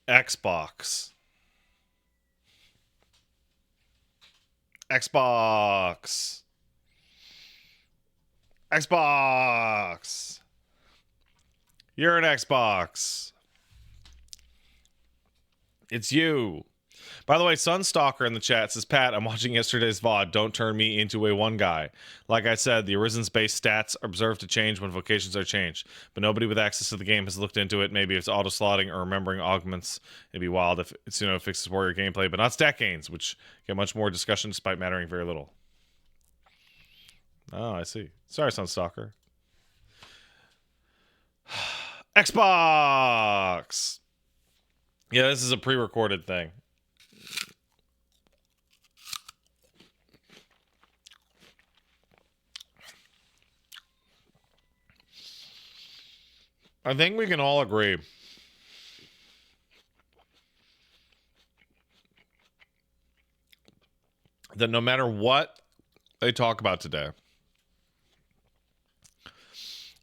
Xbox. Xbox. Xbox. You're an Xbox. It's you. By the way, Sunstalker in the chat says, Pat, I'm watching yesterday's VOD. Don't turn me into a one guy. Like I said, the Arisen's base stats are observed to change when vocations are changed, but nobody with access to the game has looked into it. Maybe it's auto-slotting or remembering augments. It'd be wild if it's, fixes warrior gameplay, but not stat gains, which get much more discussion despite mattering very little. Oh, I see. Sorry, Sunstalker. Xbox! Yeah, this is a pre-recorded thing. I think we can all agree that no matter what they talk about today,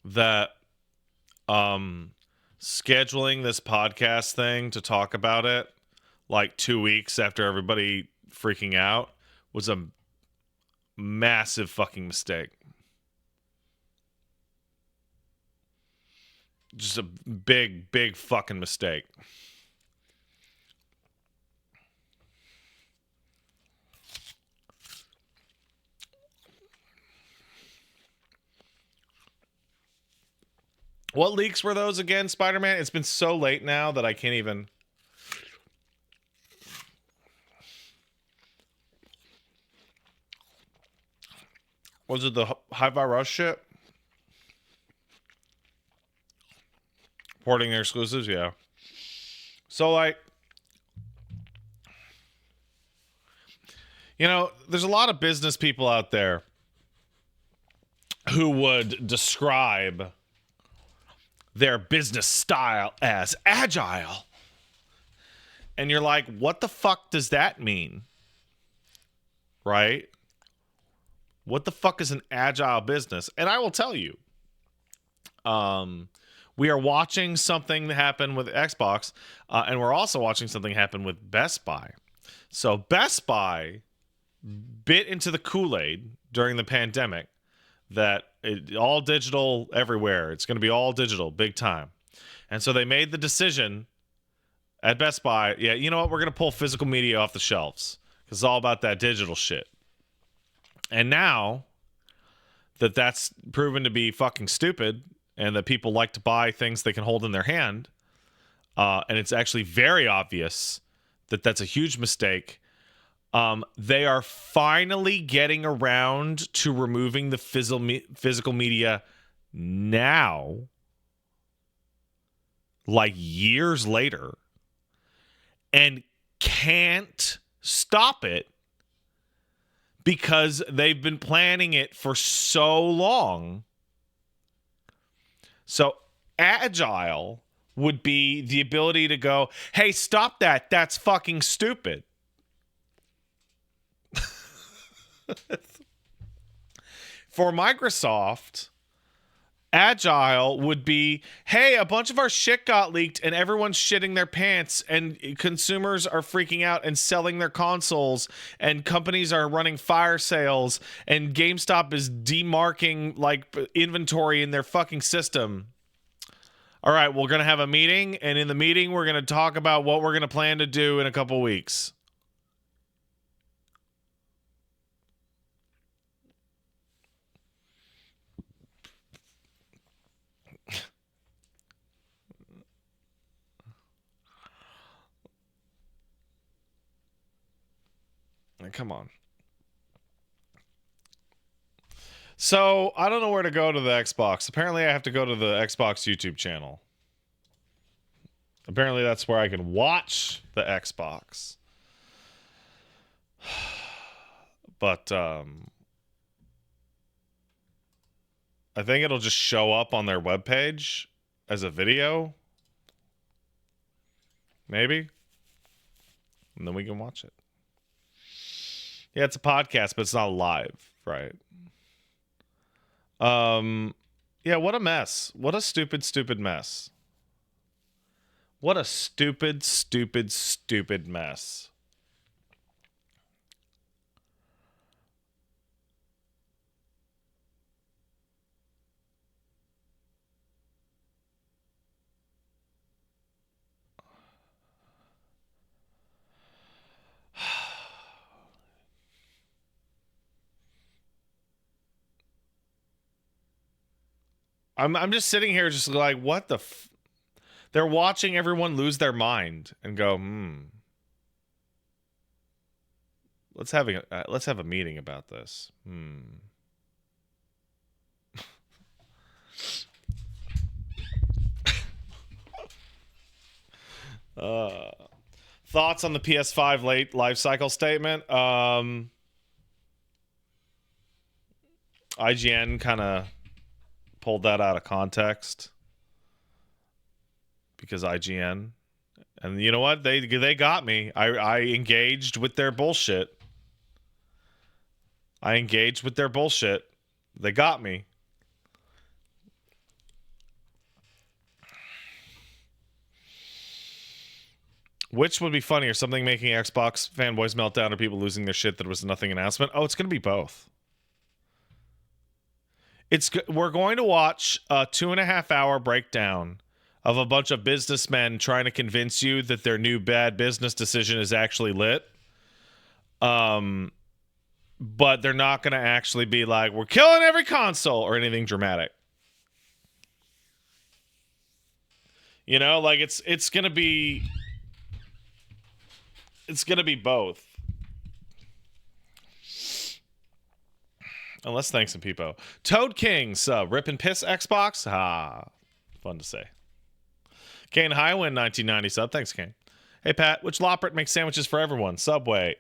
that scheduling this podcast thing to talk about it like 2 weeks after everybody freaking out was a massive fucking mistake. Just a big fucking mistake. What leaks were those again, Spider-Man? It's been so late now that I can't even... Was it the Hi-Fi Rush shit? Porting their exclusives? Yeah. So, like... there's a lot of business people out there who would describe their business style as agile. And you're like, what the fuck does that mean? Right? What the fuck is an agile business? And I will tell you, we are watching something happen with Xbox, and we're also watching something happen with Best Buy. So Best Buy bit into the Kool-Aid during the pandemic that all digital everywhere. It's going to be all digital, big time. And so they made the decision at Best Buy, yeah, you know what? We're going to pull physical media off the shelves because it's all about that digital shit. And now that that's proven to be fucking stupid and that people like to buy things they can hold in their hand, and it's actually very obvious that that's a huge mistake, they are finally getting around to removing the physical media now, like years later, and can't stop it because they've been planning it for so long. So agile would be the ability to go, hey, stop that. That's fucking stupid. For Microsoft, agile would be, hey, a bunch of our shit got leaked and everyone's shitting their pants and consumers are freaking out and selling their consoles and companies are running fire sales and GameStop is demarking like inventory in their fucking system. All right, we're going to have a meeting, and in the meeting we're going to talk about what we're going to plan to do in a couple weeks. Come on. So, I don't know where to go to the Xbox. Apparently, I have to go to the Xbox YouTube channel. Apparently, that's where I can watch the Xbox. But, I think it'll just show up on their webpage as a video. Maybe. And then we can watch it. Yeah, it's a podcast, but it's not live, right? Yeah, what a mess. What a stupid mess. What a stupid, stupid, stupid mess. I'm just sitting here just like, what the they're watching everyone lose their mind and go, let's have a meeting about this. Thoughts on the PS5 late life cycle statement? IGN kind of pulled that out of context because IGN, and you know what, they got me. I engaged with their bullshit. They got me. Which would be funnier, something making Xbox fanboys melt down or people losing their shit that it was a nothing announcement? Oh, it's going to be both. We're going to watch a 2.5 hour breakdown of a bunch of businessmen trying to convince you that their new bad business decision is actually lit. But they're not going to actually be like, we're killing every console or anything dramatic. You know, like it's going to be both. Unless thanks and Peepo. Toad King sub. Rip and piss Xbox? Fun to say. Kane Highwind 1990 sub. Thanks, Kane. Hey, Pat. Which Loprit makes sandwiches for everyone? Subway.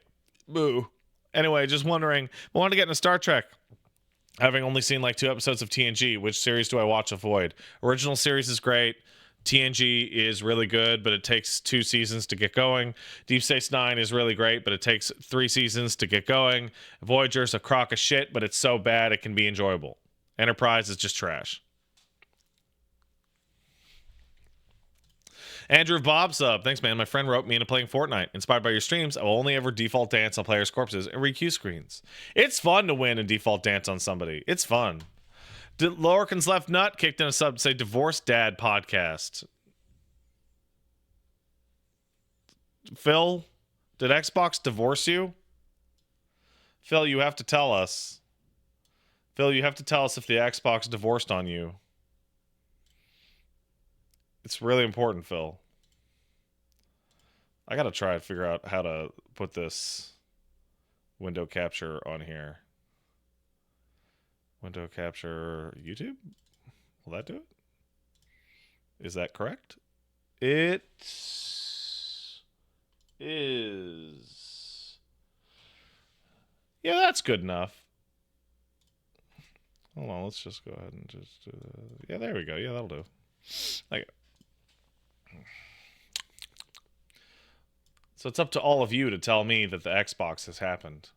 Boo. Anyway, just wondering. I wanted to get into Star Trek. Having only seen like 2 episodes of TNG, which series do I watch avoid? Original series is great. TNG is really good, but it takes 2 seasons to get going. Deep Space Nine is really great, but it takes 3 seasons to get going. Voyager's a crock of shit, but it's so bad it can be enjoyable. Enterprise is just trash. Andrew Bob sub. Thanks, man. My friend wrote me into playing Fortnite. Inspired by your streams, I will only ever default dance on players' corpses and requeue screens. It's fun to win and default dance on somebody. It's fun. Lorcan's Left Nut kicked in a sub to say Divorced Dad podcast. Phil, did Xbox divorce you? Phil, you have to tell us. Phil, you have to tell us if the Xbox divorced on you. It's really important, Phil. I gotta try and figure out how to put this window capture on here. Window capture YouTube? Will that do it? Is that correct? It is. Yeah, that's good enough. Hold on, let's just go ahead and just do that. Yeah, there we go. Yeah, that'll do. Okay. So it's up to all of you to tell me that the Xbox has happened.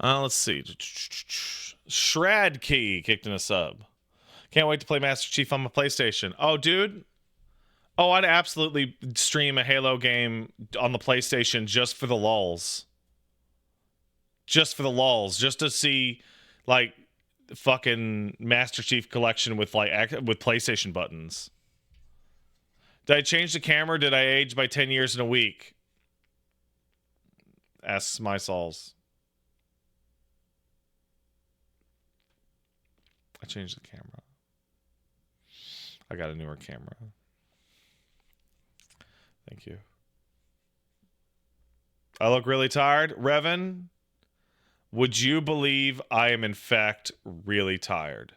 Let's see. Shred Key kicked in a sub. Can't wait to play Master Chief on my PlayStation. Oh, dude. Oh, I'd absolutely stream a Halo game on the PlayStation just for the lulz. Just for the lulz. Just to see, like, fucking Master Chief collection with, like, with PlayStation buttons. Did I change the camera? Did I age by 10 years in a week? Asks my souls. I changed the camera. I got a newer camera. Thank you. I look really tired. Revan, would you believe I am in fact really tired?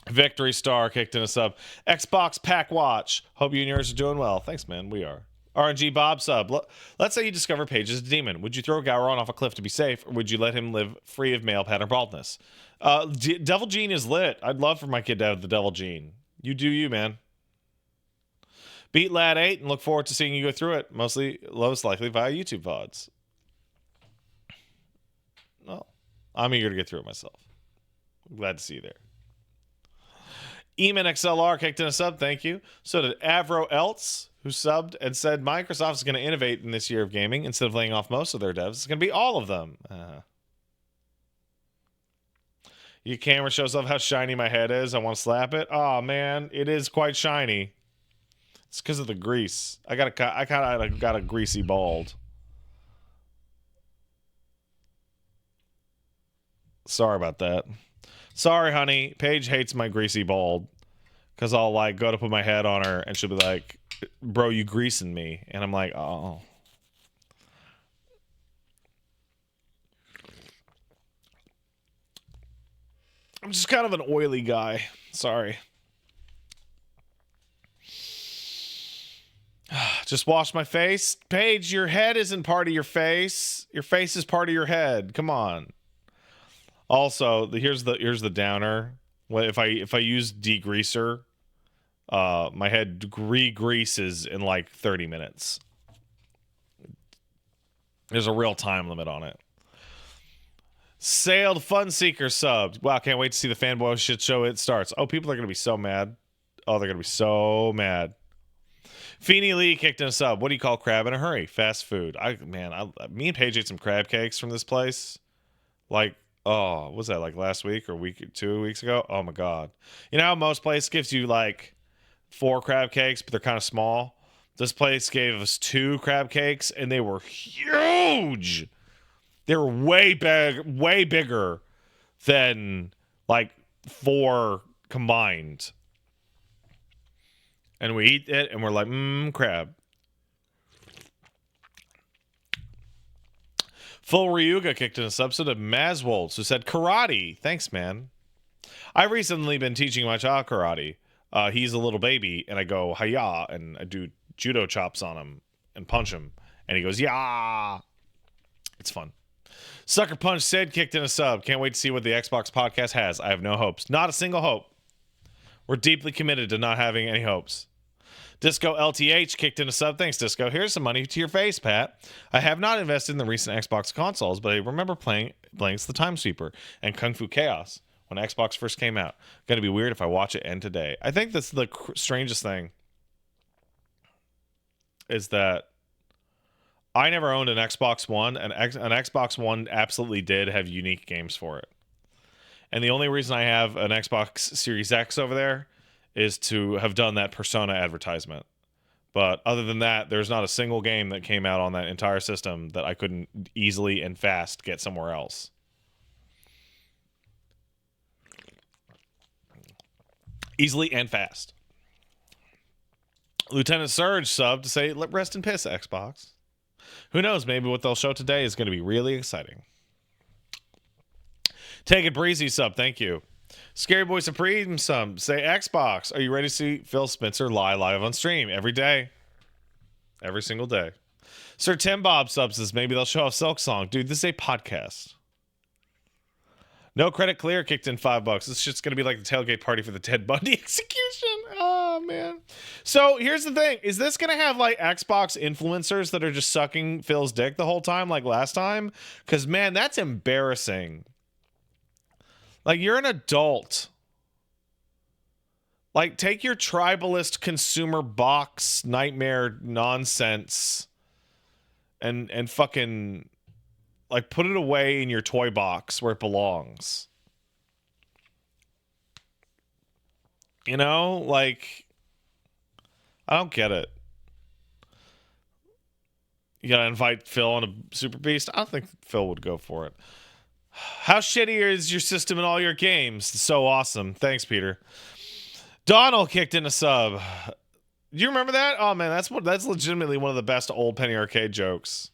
Victory Star kicked in a sub. Xbox Pack Watch. Hope you and yours are doing well. Thanks, man. We are. RNG Bob sub. Let's say you discover Paige is a demon. Would you throw Gowron off a cliff to be safe, or would you let him live free of male pattern baldness? Devil Gene is lit. I'd love for my kid to have the Devil Gene. You do you, man. Beat Lad 8 and look forward to seeing you go through it, most likely via YouTube VODs. Well, I'm eager to get through it myself. Glad to see you there. Eamon XLR kicked in a sub, thank you. So did Avro Eltz, who subbed and said Microsoft is going to innovate in this year of gaming. Instead of laying off most of their devs, it's going to be all of them. Your camera shows off how shiny my head is. I want to slap it. Oh, man, it is quite shiny. It's because of the grease. I kind of got a greasy bald. Sorry about that. Sorry, honey. Paige hates my greasy bald. Because I'll, like, go to put my head on her, and she'll be like, bro, you greasing me. And I'm like, oh. I'm just kind of an oily guy. Sorry. Just wash my face. Paige, your head isn't part of your face. Your face is part of your head. Come on. Also, here's the downer. If I use degreaser, my head re-greases in like 30 minutes. There's a real time limit on it. Sailed Funseeker subbed. Wow, can't wait to see the fanboy shit show. It starts. Oh, people are gonna be so mad. Oh, they're gonna be so mad. Feeny Lee kicked in a sub. What do you call crab in a hurry? Fast food. Me and Paige ate some crab cakes from this place. Like, oh, what was that, like last week or 2 weeks ago? Oh my god. You know how most places gives you like 4 crab cakes, but they're kind of small? This place gave us 2 crab cakes, and they were huge. They were way bigger than like 4 combined. And we eat it, and we're like, crab. Full Ryuga kicked in a subset of Mazwolds, who said, karate. Thanks, man. I've recently been teaching my child karate. He's a little baby, and I go, hi-ya, and I do judo chops on him and punch him. And he goes, yeah. It's fun. Sucker Punch said kicked in a sub. Can't wait to see what the Xbox podcast has. I have no hopes. Not a single hope. We're deeply committed to not having any hopes. Disco LTH kicked in a sub. Thanks, Disco. Here's some money to your face, Pat. I have not invested in the recent Xbox consoles, but I remember playing Blank's The Time Sweeper and Kung Fu Chaos when Xbox first came out. Gonna be weird if I watch it end today. I think that's the strangest thing is that I never owned an Xbox One, and an Xbox One absolutely did have unique games for it. And the only reason I have an Xbox Series X over there is to have done that Persona advertisement. But other than that, there's not a single game that came out on that entire system that I couldn't easily and fast get somewhere else. Easily and fast. Lieutenant Surge subbed to say, rest in piss, Xbox. Who knows, maybe what they'll show today is going to be really exciting. Take it breezy sub, thank you. Scary Boy Supreme sub, say Xbox. Are you ready to see Phil Spencer lie live on stream every day? Every single day. Sir Tim Bob sub says maybe they'll show off Silk Song. Dude, this is a podcast. No Credit Clear kicked in $5. This shit's going to be like the tailgate party for the Ted Bundy execution. Oh, man. So here's the thing. Is this going to have like Xbox influencers that are just sucking Phil's dick the whole time like last time? Because, man, that's embarrassing. Like, you're an adult. Like, take your tribalist consumer box nightmare nonsense and fucking, like, put it away in your toy box where it belongs. You know? Like, I don't get it. You gotta invite Phil on a Super Beast? I don't think Phil would go for it. How shitty is your system in all your games? So awesome. Thanks, Peter. Donald kicked in a sub. Do you remember that? Oh man, that's legitimately one of the best old Penny Arcade jokes.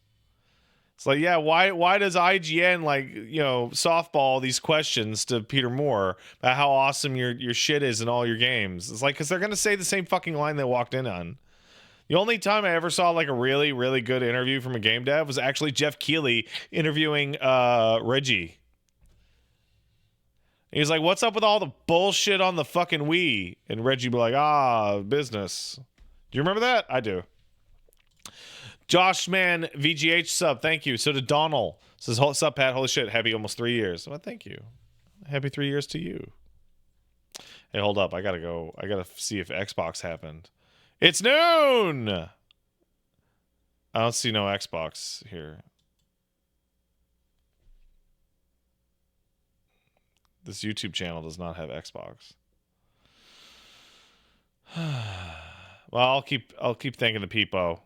It's like, yeah, why does IGN like, softball these questions to Peter Moore about how awesome your shit is in all your games? It's like, because they're gonna say the same fucking line they walked in on. The only time I ever saw like a really, really good interview from a game dev was actually Jeff Keighley interviewing Reggie. He was like, what's up with all the bullshit on the fucking Wii? And Reggie be like, business. Do you remember that? I do. Josh Man VGH sub, thank you. So did Donald. Says, sup, Pat? Holy shit, happy almost 3 years. Well, thank you. Happy 3 years to you. Hey, hold up. I gotta go. I gotta see if Xbox happened. It's noon! I don't see no Xbox here. This YouTube channel does not have Xbox. Well, I'll keep thanking the peepo.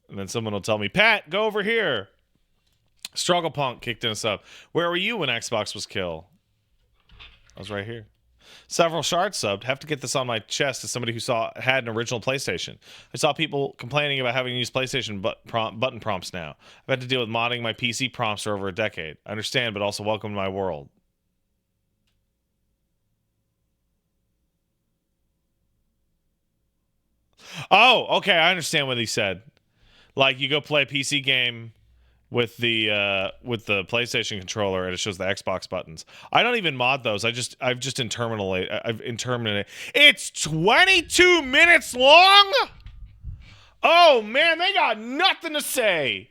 And then someone will tell me, Pat, go over here. Struggle Punk kicked in a sub. Where were you when Xbox was killed? I was right here. Several shards subbed. Have to get this on my chest as somebody who had an original PlayStation. I saw people complaining about having to use PlayStation button prompts now. I've had to deal with modding my PC prompts for over a decade. I understand, but also welcome to my world. Oh, okay. I understand what he said. Like, you go play a PC game with the PlayStation controller and it shows the Xbox buttons. I don't even mod those. I've interminated. It's 22 minutes long. Oh man, they got nothing to say.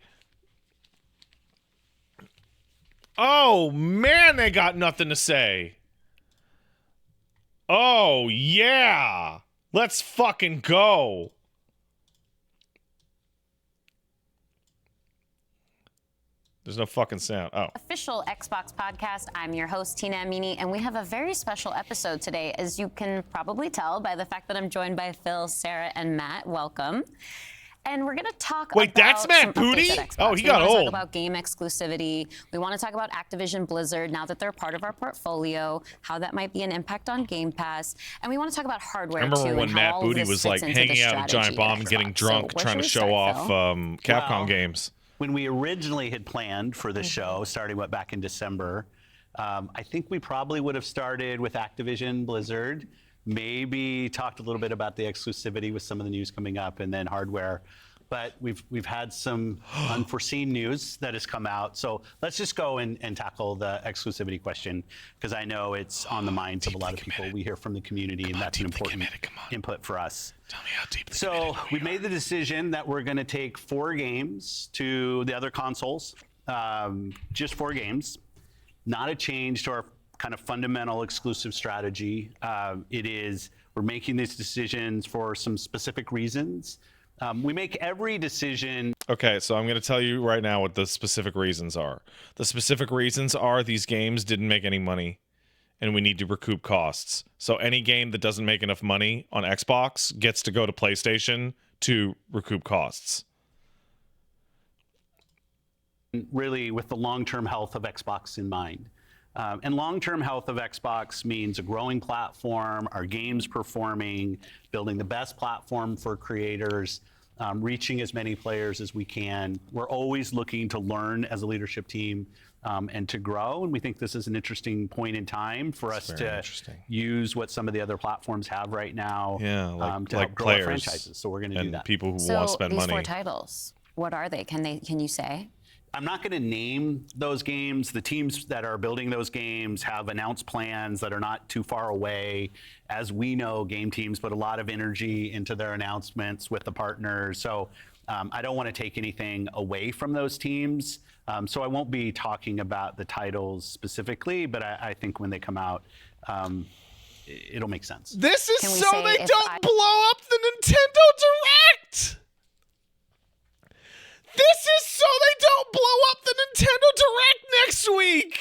Oh man, they got nothing to say. Oh yeah. Let's fucking go. There's no fucking sound. Oh. Official Xbox podcast. I'm your host, Tina Amini, and we have a very special episode today, as you can probably tell by the fact that I'm joined by Phil, Sarah, and Matt. Welcome. And we're going to talk about that's Matt Booty? Oh, he got old. We want to talk about game exclusivity. We want to talk about Activision Blizzard, now that they're part of our portfolio, how that might be an impact on Game Pass. And we want to talk about hardware, too. I remember when Matt Booty was like hanging out at Giant Bomb and getting drunk, trying to show off Capcom games. When we originally had planned for the show, starting back in December, I think we probably would have started with Activision Blizzard, maybe talked a little bit about the exclusivity with some of the news coming up, and then hardware. But we've had some unforeseen news that has come out. So let's just go and tackle the exclusivity question, because I know it's on the minds of a lot of people. We hear from the community, and that's an important input for us. Tell me how deeply So we made the decision that we're going to take 4 games to the other consoles, just 4 games. Not a change to our kind of fundamental exclusive strategy. We're making these decisions for some specific reasons. We make every decision. Okay, so I'm going to tell you right now what the specific reasons are. The specific reasons are these games didn't make any money, and we need to recoup costs. So any game that doesn't make enough money on Xbox gets to go to PlayStation to recoup costs. Really with the long-term health of Xbox in mind. And long-term health of Xbox means a growing platform, our games performing, building the best platform for creators, reaching as many players as we can. We're always looking to learn as a leadership team and to grow. And we think this is an interesting point in time for us to use what some of the other platforms have right now to help grow our franchises. So we're going to do that. People who want to spend money. So these 4 titles, what are they? Can you say? I'm not going to name those games. The teams that are building those games have announced plans that are not too far away. As we know, game teams put a lot of energy into their announcements with the partners. So I don't want to take anything away from those teams. So I won't be talking about the titles specifically, but I think when they come out, it'll make sense. This is so they don't blow up the Nintendo Direct! This is so they don't blow up the Nintendo Direct next week!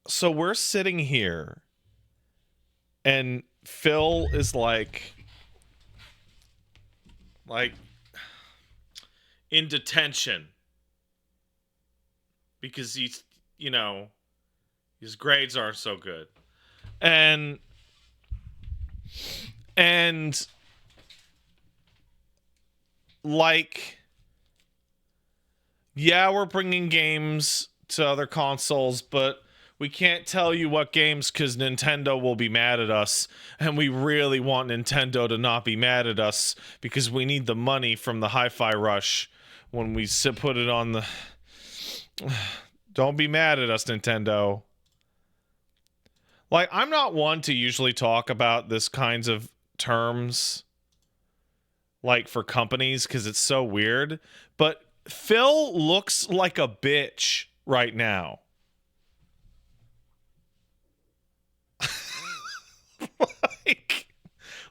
So we're sitting here, and Phil is like in detention because he's, his grades aren't so good. And we're bringing games to other consoles, but we can't tell you what games because Nintendo will be mad at us, and we really want Nintendo to not be mad at us because we need the money from the Hi-Fi Rush when we put it on the. Don't be mad at us, Nintendo. Like, I'm not one to usually talk about this kinds of terms, like, for companies, because it's so weird. But Phil looks like a bitch right now.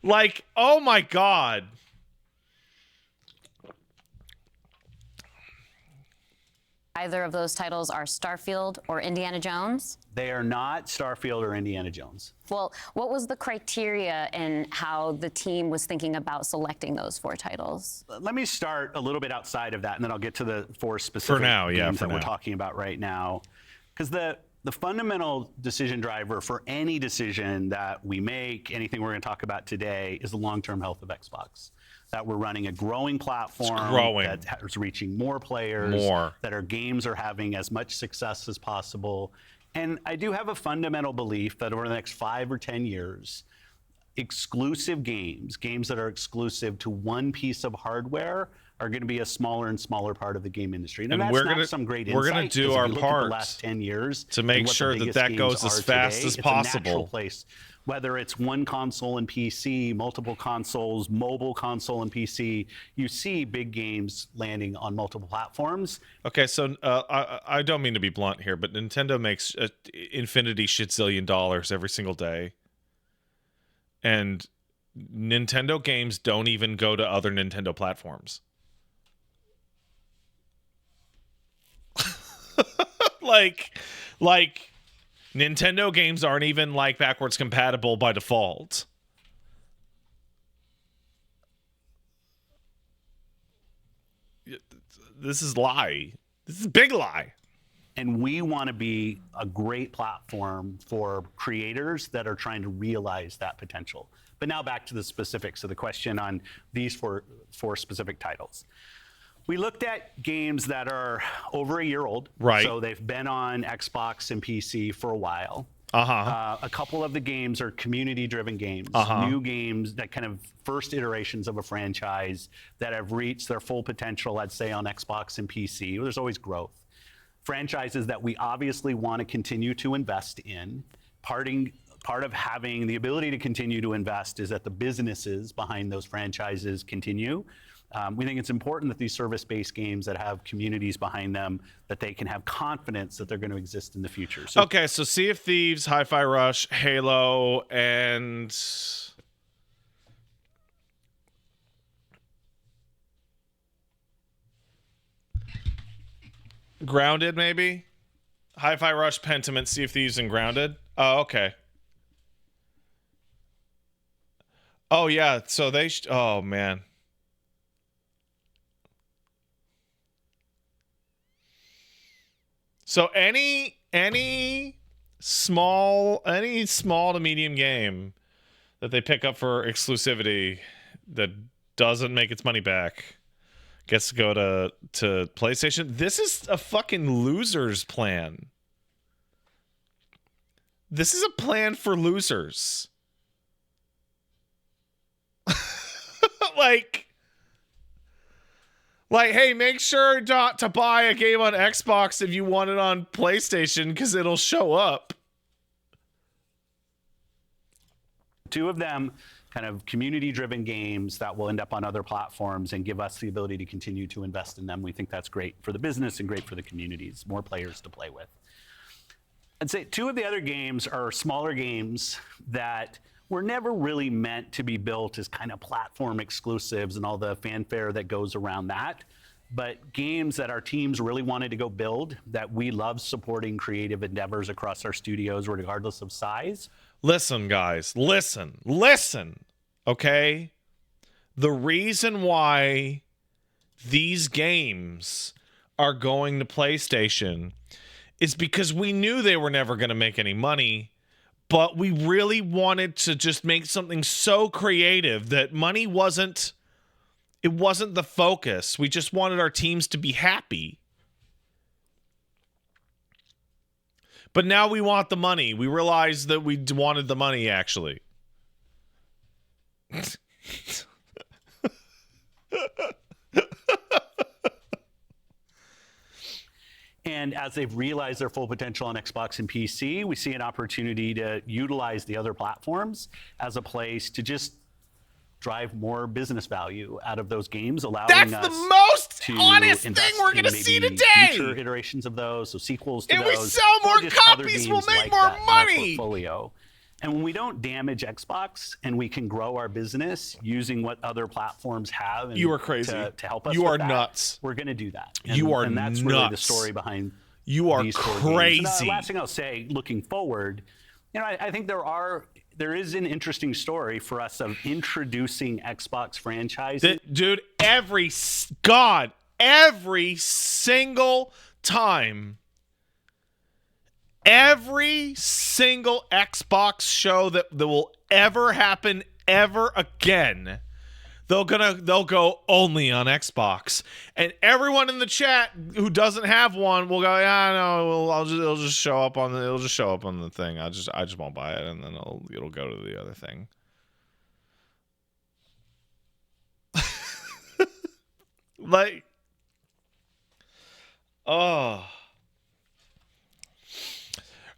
like, oh my God. Either of those titles are Starfield or Indiana Jones? They are not Starfield or Indiana Jones. Well, what was the criteria in how the team was thinking about selecting those 4 titles? Let me start a little bit outside of that, and then I'll get to the 4 specific games that we're talking about right now. Because the fundamental decision driver for any decision that we make, anything we're going to talk about today, is the long-term health of Xbox. That we're running a growing platform that is reaching more players, that our games are having as much success as possible. And I do have a fundamental belief that over the next 5 or 10 years, exclusive games that are exclusive to one piece of hardware, are going to be a smaller and smaller part of the game industry. And that's not some great insight. We're going to do our part the last 10 years to make sure that goes as fast as possible. It's a natural place. Whether it's one console and PC, multiple consoles, mobile console and PC, you see big games landing on multiple platforms. Okay, so I don't mean to be blunt here, but Nintendo makes infinity shitzillion dollars every single day. And Nintendo games don't even go to other Nintendo platforms. like Nintendo games aren't even like backwards compatible by default. This is lie. This is a big lie. And we want to be a great platform for creators that are trying to realize that potential. But now back to the specifics of the question on these four specific titles. We looked at games that are over a year old. Right. So they've been on Xbox and PC for a while. A couple of the games are community-driven games, new games that kind of first iterations of a franchise that have reached their full potential, I'd say, on Xbox and PC. There's always growth. Franchises that we obviously want to continue to invest in. Part of having the ability to continue to invest is that the businesses behind those franchises continue. We think it's important that these service-based games that have communities behind them, that they can have confidence that they're going to exist in the future. Okay, so Sea of Thieves, Hi-Fi Rush, Halo, and Grounded, maybe? Hi-Fi Rush, Pentiment, Sea of Thieves, and Grounded? Oh, okay. Oh, yeah, so they... oh, man. So any small to medium game that they pick up for exclusivity that doesn't make its money back gets to go to PlayStation. This is a fucking loser's plan. This is a plan for losers. Like, hey, make sure not to buy a game on Xbox if you want it on PlayStation because it'll show up. 2 of them kind of community-driven games that will end up on other platforms and give us the ability to continue to invest in them. We think that's great for the business and great for the communities, more players to play with. I'd say 2 of the other games are smaller games that were never really meant to be built as kind of platform exclusives and all the fanfare that goes around that. But games that our teams really wanted to go build, that we love supporting creative endeavors across our studios, regardless of size. Listen, guys, listen, okay? The reason why these games are going to PlayStation is because we knew they were never going to make any money. But we really wanted to just make something so creative that money wasn't the focus. We just wanted our teams to be happy. But now we want the money. We realized that we wanted the money, actually. And as they've realized their full potential on Xbox and PC, we see an opportunity to utilize the other platforms as a place to just drive more business value out of those games, allowing That's us the most to honest thing invest we're in going to maybe see today. future iterations of those, so sequels to If those. we sell more or just other copies, we'll games make like more that in our money. portfolio. And when we don't damage Xbox and we can grow our business using what other platforms have, and You are crazy. to help us. You with are that, nuts. We're going to do that. You are and that's really the nuts. story behind. You are these four games. crazy. And, last thing I'll say, looking forward, I think there is an interesting story for us of introducing Xbox franchises. Dude, every single time, every single Xbox show that will ever happen ever again, they'll go only on Xbox, and everyone in the chat who doesn't have one will go, yeah, no, it'll just show up on the thing. I just won't buy it, and then it'll go to the other thing. Like, oh.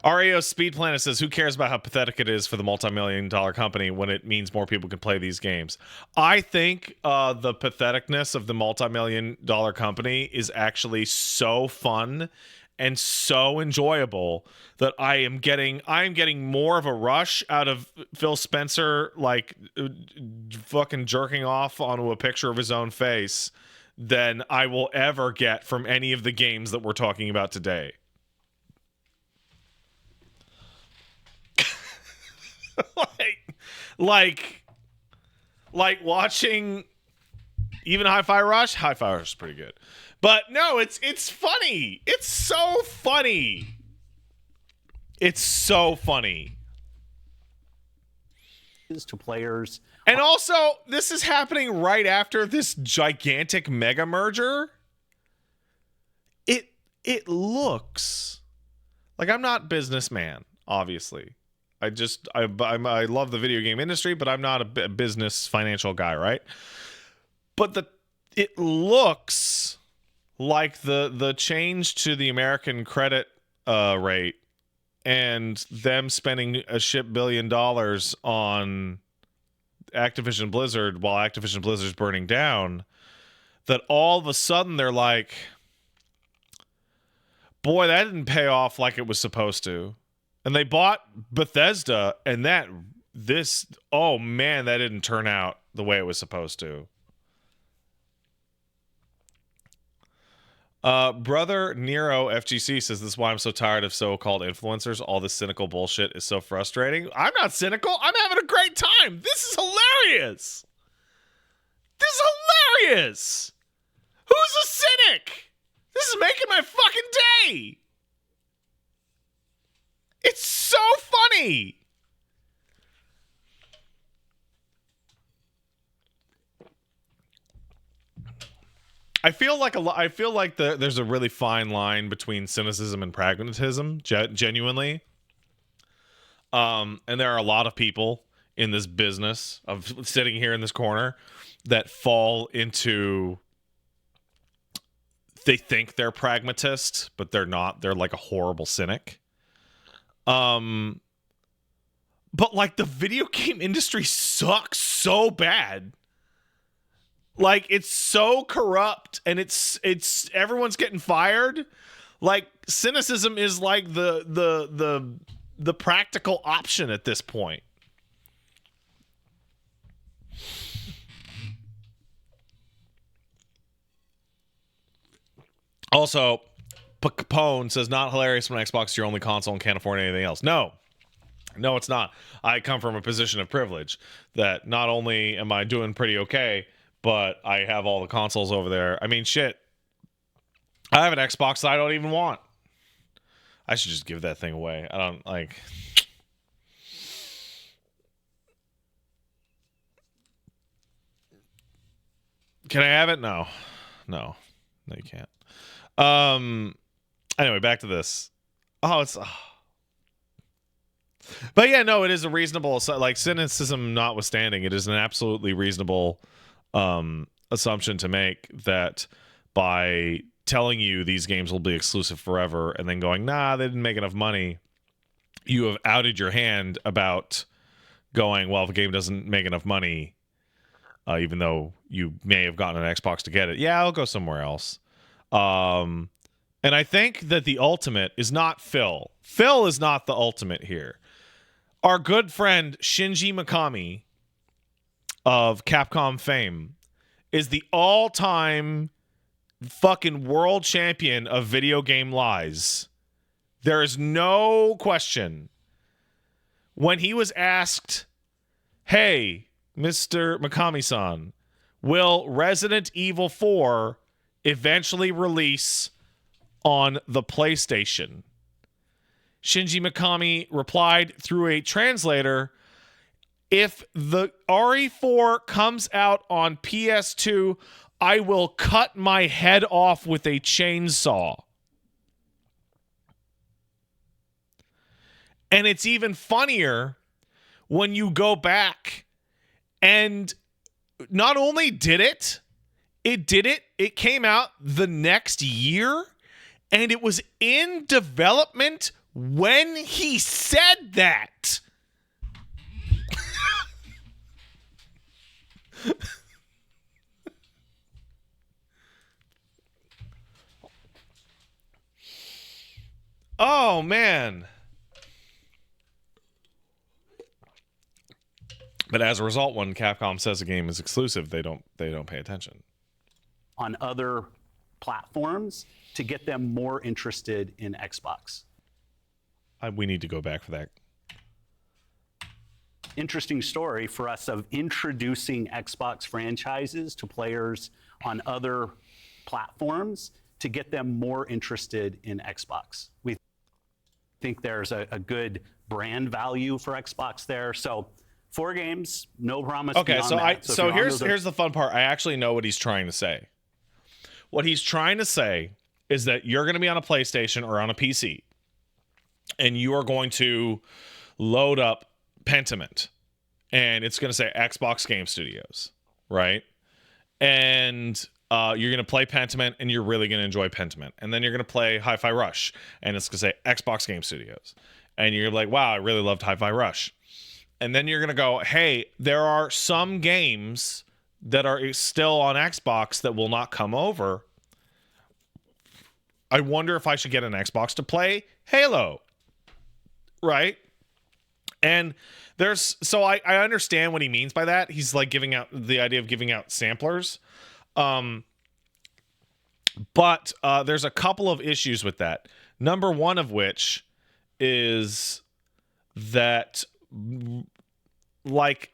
RAO Speed Planet says, who cares about how pathetic it is for the multi-million-dollar company when it means more people can play these games? I think the patheticness of the multi-million-dollar company is actually so fun and so enjoyable that I am getting more of a rush out of Phil Spencer like fucking jerking off onto a picture of his own face than I will ever get from any of the games that we're talking about today. like watching even Hi-Fi Rush. Hi-Fi Rush is pretty good, but no, it's funny. It's so funny. It's so funny. To players. And also, this is happening right after this gigantic mega merger. It looks like, I'm not businessman, obviously. I love the video game industry, but I'm not a business financial guy, right? But it looks like the change to the American credit rate and them spending a $1 billion on Activision Blizzard while Activision Blizzard's burning down, that all of a sudden they're like, boy, that didn't pay off like it was supposed to. And they bought Bethesda, and that didn't turn out the way it was supposed to. Brother Nero FGC says, this is why I'm so tired of so-called influencers. All this cynical bullshit is so frustrating. I'm not cynical. I'm having a great time. This is hilarious. Who's a cynic? This is making my fucking day. It's so funny. I feel like there's a really fine line between cynicism and pragmatism, genuinely. And there are a lot of people in this business of sitting here in this corner that fall into, they think they're pragmatist, but they're not. They're like a horrible cynic. But like, the video game industry sucks so bad. Like, it's so corrupt, and it's everyone's getting fired. Like, cynicism is like the practical option at this point. Also, Capone says, not hilarious when Xbox is your only console and can't afford anything else. No, it's not. I come from a position of privilege that not only am I doing pretty okay, but I have all the consoles over there. I mean, shit. I have an Xbox that I don't even want. I should just give that thing away. I don't like. Can I have it? No, you can't. Anyway, back to this. Oh, But yeah, no, it is a reasonable, like, cynicism notwithstanding, it is an absolutely reasonable assumption to make that by telling you these games will be exclusive forever and then going, nah, they didn't make enough money, you have outed your hand about going, well, if a game doesn't make enough money, even though you may have gotten an Xbox to get it, yeah, I'll go somewhere else. And I think that the ultimate is not Phil. Phil is not the ultimate here. Our good friend Shinji Mikami of Capcom fame is the all-time fucking world champion of video game lies. There is no question. When he was asked, hey, Mr. Mikami-san, will Resident Evil 4 eventually release on the PlayStation? Shinji Mikami replied through a translator, if the RE4 comes out on PS2, I will cut my head off with a chainsaw. And it's even funnier when you go back and not only did it, it came out the next year and it was in development when he said that. Oh, man. But as a result, when Capcom says a game is exclusive, they don't pay attention. On other platforms to get them more interested in Xbox. We need to go back for that. Interesting story for us of introducing Xbox franchises to players on other platforms to get them more interested in Xbox. We think there's a good brand value for Xbox there. So 4 games, no promise. Okay, so here's here's the fun part. I actually know what he's trying to say. What he's trying to say is that you're going to be on a PlayStation or on a PC, and you are going to load up Pentiment, and it's going to say Xbox Game Studios, right? And you're going to play Pentiment, and you're really going to enjoy Pentiment. And then you're going to play Hi-Fi Rush, and it's going to say Xbox Game Studios. And you're like, wow, I really loved Hi-Fi Rush. And then you're going to go, hey, there are some games that are still on Xbox that will not come over. I wonder if I should get an Xbox to play Halo. Right? And I understand what he means by that. He's like giving out the idea of giving out samplers. But there's a couple of issues with that. Number one of which is that, like,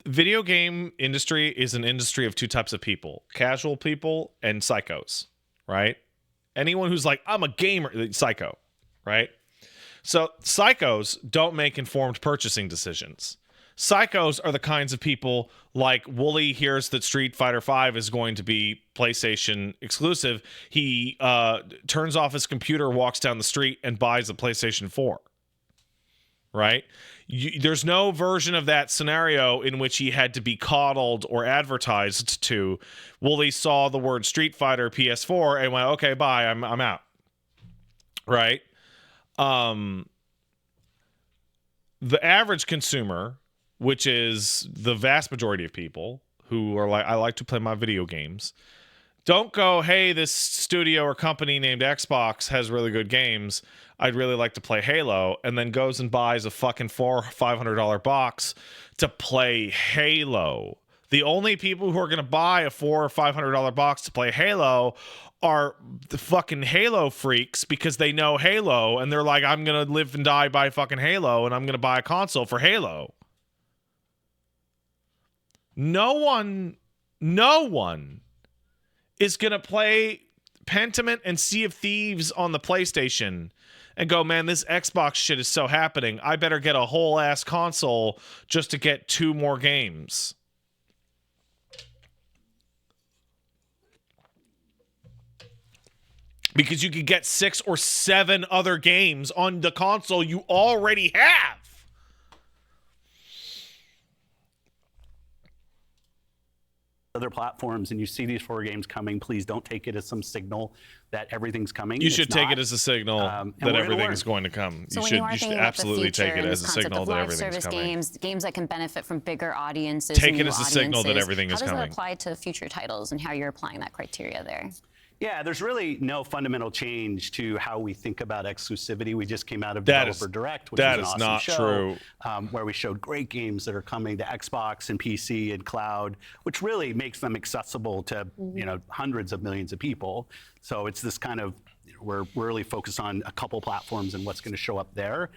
video game industry is an industry of two types of people: casual people and psychos, right? Anyone who's like, I'm a gamer, psycho, right? So psychos don't make informed purchasing decisions. Psychos are the kinds of people like Wooly hears that Street Fighter V is going to be PlayStation exclusive. He turns off his computer, walks down the street, and buys a PlayStation 4. Right? There's no version of that scenario in which he had to be coddled or advertised to. Wooly saw the word Street Fighter PS4 and went, okay, bye, I'm out. Right? The average consumer, which is the vast majority of people who are like, I like to play my video games, don't go, hey, this studio or company named Xbox has really good games, I'd really like to play Halo, and then goes and buys a fucking $400-500 box to play Halo. The only people who are going to buy a $400 or $500 box to play Halo are the fucking Halo freaks, because they know Halo, and they're like, I'm going to live and die by fucking Halo, and I'm going to buy a console for Halo. No one is going to play Pentiment and Sea of Thieves on the PlayStation and go, man, this Xbox shit is so happening, I better get a whole ass console just to get 2 more games. because you could get 6 or 7 other games on the console you already have. Other platforms and you see these 4 games coming, please don't take it as some signal that everything's coming. You should take it as a signal that everything's going to come. So you should absolutely take it as a signal that everything's coming. Games that can benefit from bigger audiences. Take it as a signal that everything is coming. How does that apply to future titles and how you're applying that criteria there? Yeah, there's really no fundamental change to how we think about exclusivity. We just came out of Developer Direct, which is an awesome show, where we showed great games that are coming to Xbox and PC and cloud, which really makes them accessible to hundreds of millions of people. So it's this kind of, we're really focused on a couple platforms and what's going to show up there.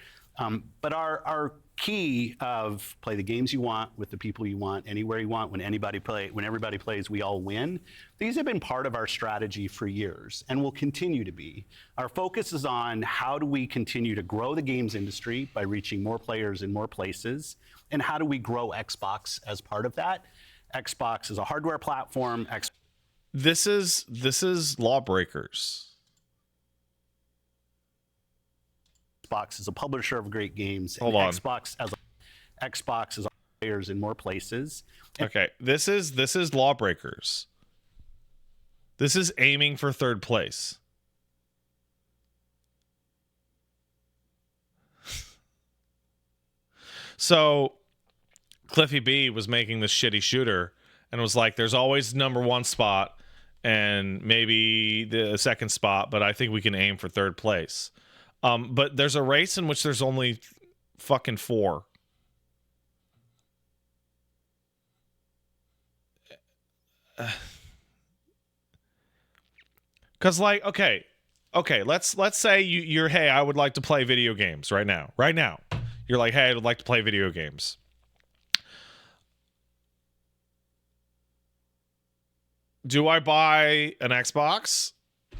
But our key of play the games you want with the people you want, anywhere you want, when everybody plays, we all win. These have been part of our strategy for years and will continue to be. Our focus is on how do we continue to grow the games industry by reaching more players in more places, and how do we grow Xbox as part of that. Xbox is a hardware platform. This is Lawbreakers. Xbox is a publisher of great games. Hold on. Xbox is players in more places. Okay, this is Lawbreakers. This is aiming for third place. So Cliffy B was making this shitty shooter and was like, there's always number 1 spot and maybe the second spot, but I think we can aim for third place. But there's a race in which there's only fucking 4. Cause like, okay, let's say you're hey, I would like to play video games right now. Right now. You're like, hey, I would like to play video games. Do I buy an Xbox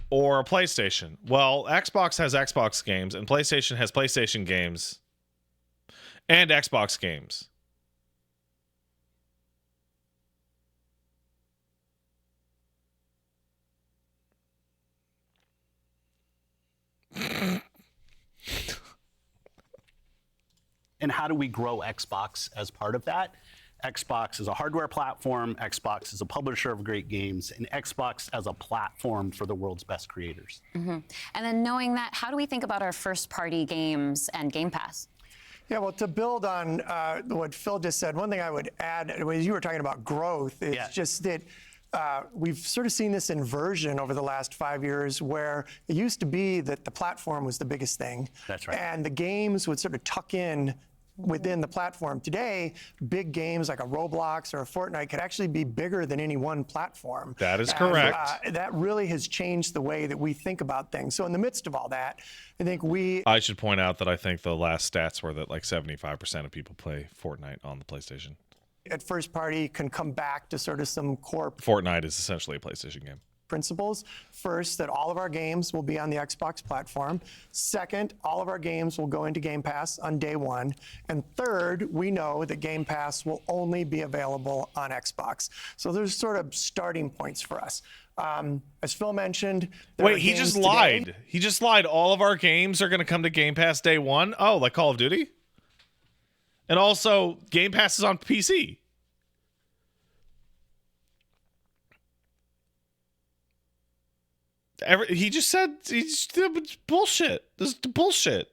or a PlayStation? Well, Xbox has Xbox games and PlayStation has PlayStation games and Xbox games. And how do we grow Xbox as part of that? Xbox is a hardware platform. Xbox is a publisher of great games, and Xbox as a platform for the world's best creators. Mm-hmm. And then knowing that, how do we think about our first-party games and Game Pass? Yeah, well, to build on what Phil just said, one thing I would add, as you were talking about growth, is just that we've sort of seen this inversion over the last 5 years where it used to be that the platform was the biggest thing. That's right. And the games would sort of tuck in within the platform. Today, big games like a Roblox or a Fortnite could actually be bigger than any one platform. That is correct. That really has changed the way that we think about things. So in the midst of all that, I think I should point out that I think the last stats were that like 75% of people play Fortnite on the PlayStation. At first party can come back to sort of some core Fortnite is essentially a PlayStation game. Principles. First, that all of our games will be on the Xbox platform. Second, all of our games will go into Game Pass on day 1. And third, we know that Game Pass will only be available on Xbox. So there's sort of starting points for us. As Phil mentioned, wait, he just lied. He just lied. All of our games are going to come to Game Pass day 1. Oh, like Call of Duty? And also, Game Pass is on PC. He just said it's bullshit. This is bullshit.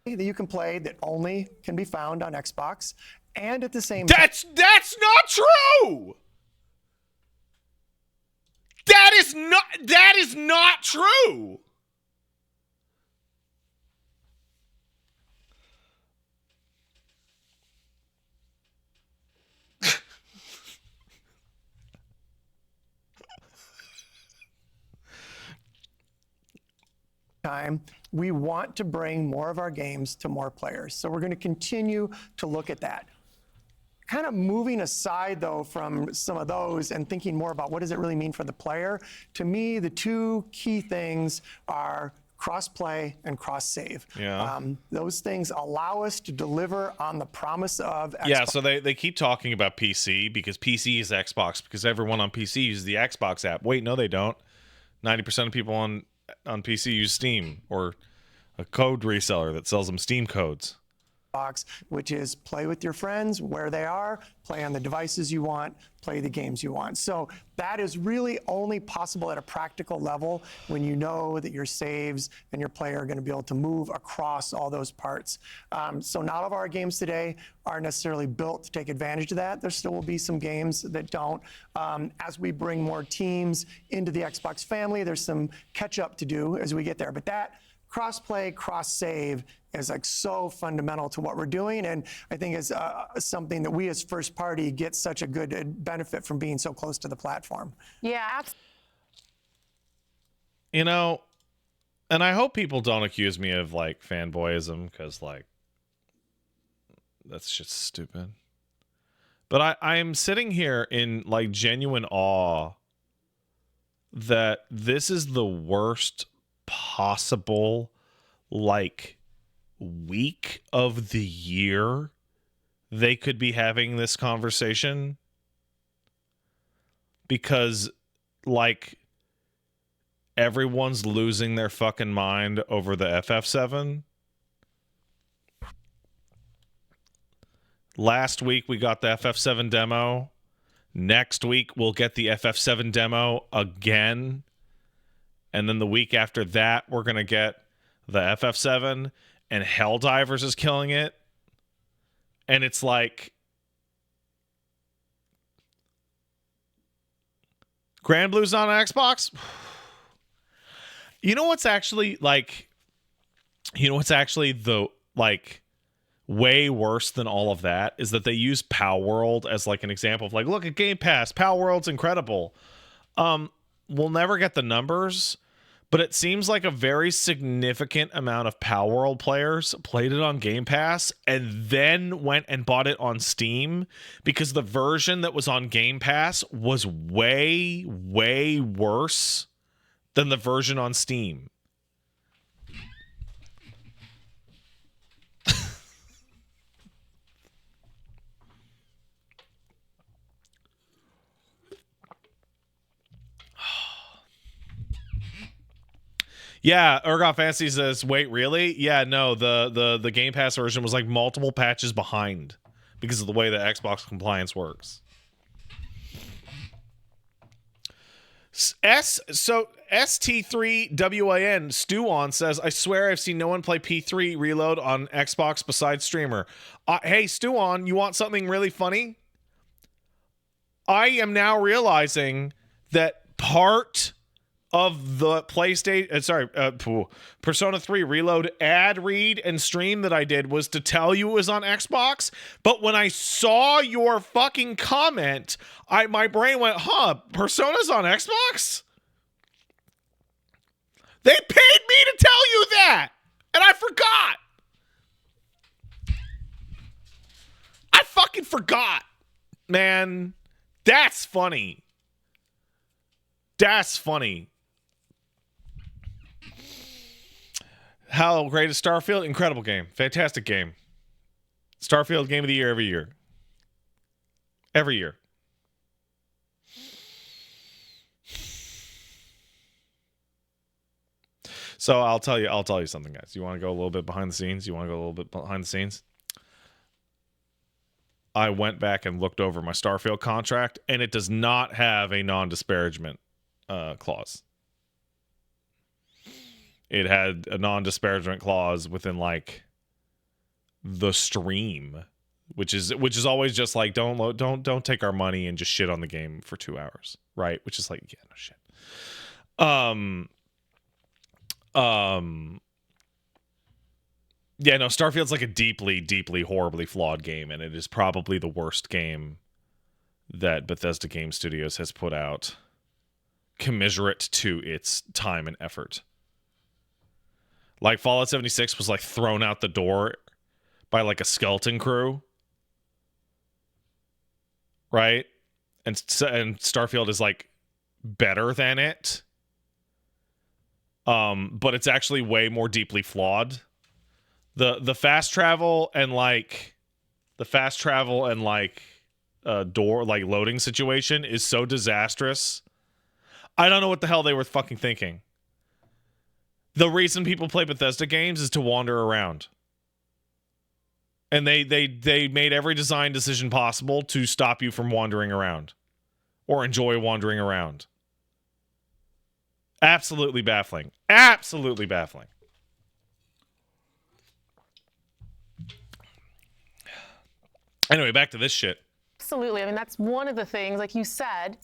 That you can play that only can be found on Xbox, and at the same time, that's not true. That is not true. time, we want to bring more of our games to more players. So we're going to continue to look at that. Kind of moving aside, though, from some of those and thinking more about what does it really mean for the player, to me, the 2 key things are cross-play and cross-save. Yeah. Those things allow us to deliver on the promise of Xbox. Yeah, so they keep talking about PC because PC is Xbox because everyone on PC uses the Xbox app. Wait, no, they don't. 90% of people on PC use Steam or a code reseller that sells them Steam codes. Box, which is play with your friends where they are, play on the devices you want, play the games you want. So that is really only possible at a practical level when you know that your saves and your player are going to be able to move across all those parts. So not all of our games today are necessarily built to take advantage of that. There still will be some games that don't. As we bring more teams into the Xbox family, there's some catch up to do as we get there. But that cross-play, cross-save is like so fundamental to what we're doing, and I think is something that we as first party get such a good benefit from being so close to the platform. Yeah, absolutely. You know, and I hope people don't accuse me of like fanboyism, because like that's just stupid. But I'm sitting here in like genuine awe that this is the worst possible like week of the year they could be having this conversation, because like everyone's losing their fucking mind over the FF7. Last week we got the FF7 demo. Next week we'll get the FF7 demo again. And then the week after that, we're going to get the FF7, and Helldivers is killing it. And it's like, Grand Blue's on Xbox? You know what's actually the like way worse than all of that is that they use Power World as like an example of like, look at Game Pass, Power World's incredible. We'll never get the numbers, but it seems like a very significant amount of Power World players played it on Game Pass and then went and bought it on Steam, because the version that was on Game Pass was way, way worse than the version on Steam. Yeah, Urgot Fantasy says, wait, really? Yeah, no, the Game Pass version was like multiple patches behind because of the way the Xbox compliance works. ST3WAN Stu says, I swear I've seen no one play P3 Reload on Xbox besides streamer. Hey, Stu, you want something really funny? I am now realizing that part of the PlayStation, Persona 3 Reload ad read and stream that I did was to tell you it was on Xbox. But when I saw your fucking comment, my brain went, Persona's on Xbox? They paid me to tell you that, and I forgot. I fucking forgot, man. That's funny. That's funny. How great is Starfield? Incredible game. Fantastic game. Starfield game of the year every year. Every year. So I'll tell you something, guys. You want to go a little bit behind the scenes? I went back and looked over my Starfield contract, and it does not have a non-disparagement clause. It had a non-disparagement clause within like the stream, which is always just like don't take our money and just shit on the game for 2 hours, right? Which is like, yeah, no shit. Yeah, no, Starfield's like a deeply, deeply, horribly flawed game, and it is probably the worst game that Bethesda Game Studios has put out, commiserate to its time and effort. Like Fallout 76 was like thrown out the door by like a skeleton crew, right? And Starfield is like better than it, but it's actually way more deeply flawed. The fast travel and door like loading situation is so disastrous. I don't know what the hell they were fucking thinking. The reason people play Bethesda games is to wander around. And they made every design decision possible to stop you from wandering around or enjoy wandering around. Absolutely baffling. Absolutely baffling. Anyway, back to this shit. Absolutely. I mean, that's one of the things, like you said,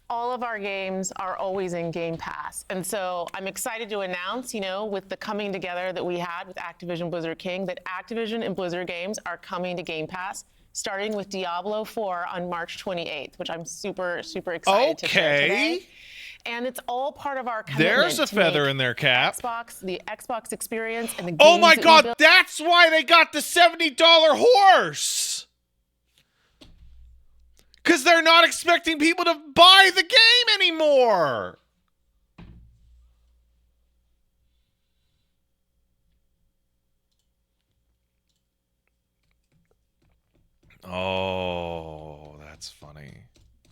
all of our games are always in Game Pass. And so I'm excited to announce, with the coming together that we had with Activision Blizzard King, that Activision and Blizzard games are coming to Game Pass, starting with Diablo 4 on March 28th, which I'm super, super excited to share today. And it's all part of our commitment. There's a feather in their cap. The Xbox experience and the games Oh my that we God, build. that's why they got the $70 horse. Because they're not expecting people to buy the game anymore. Oh, that's funny.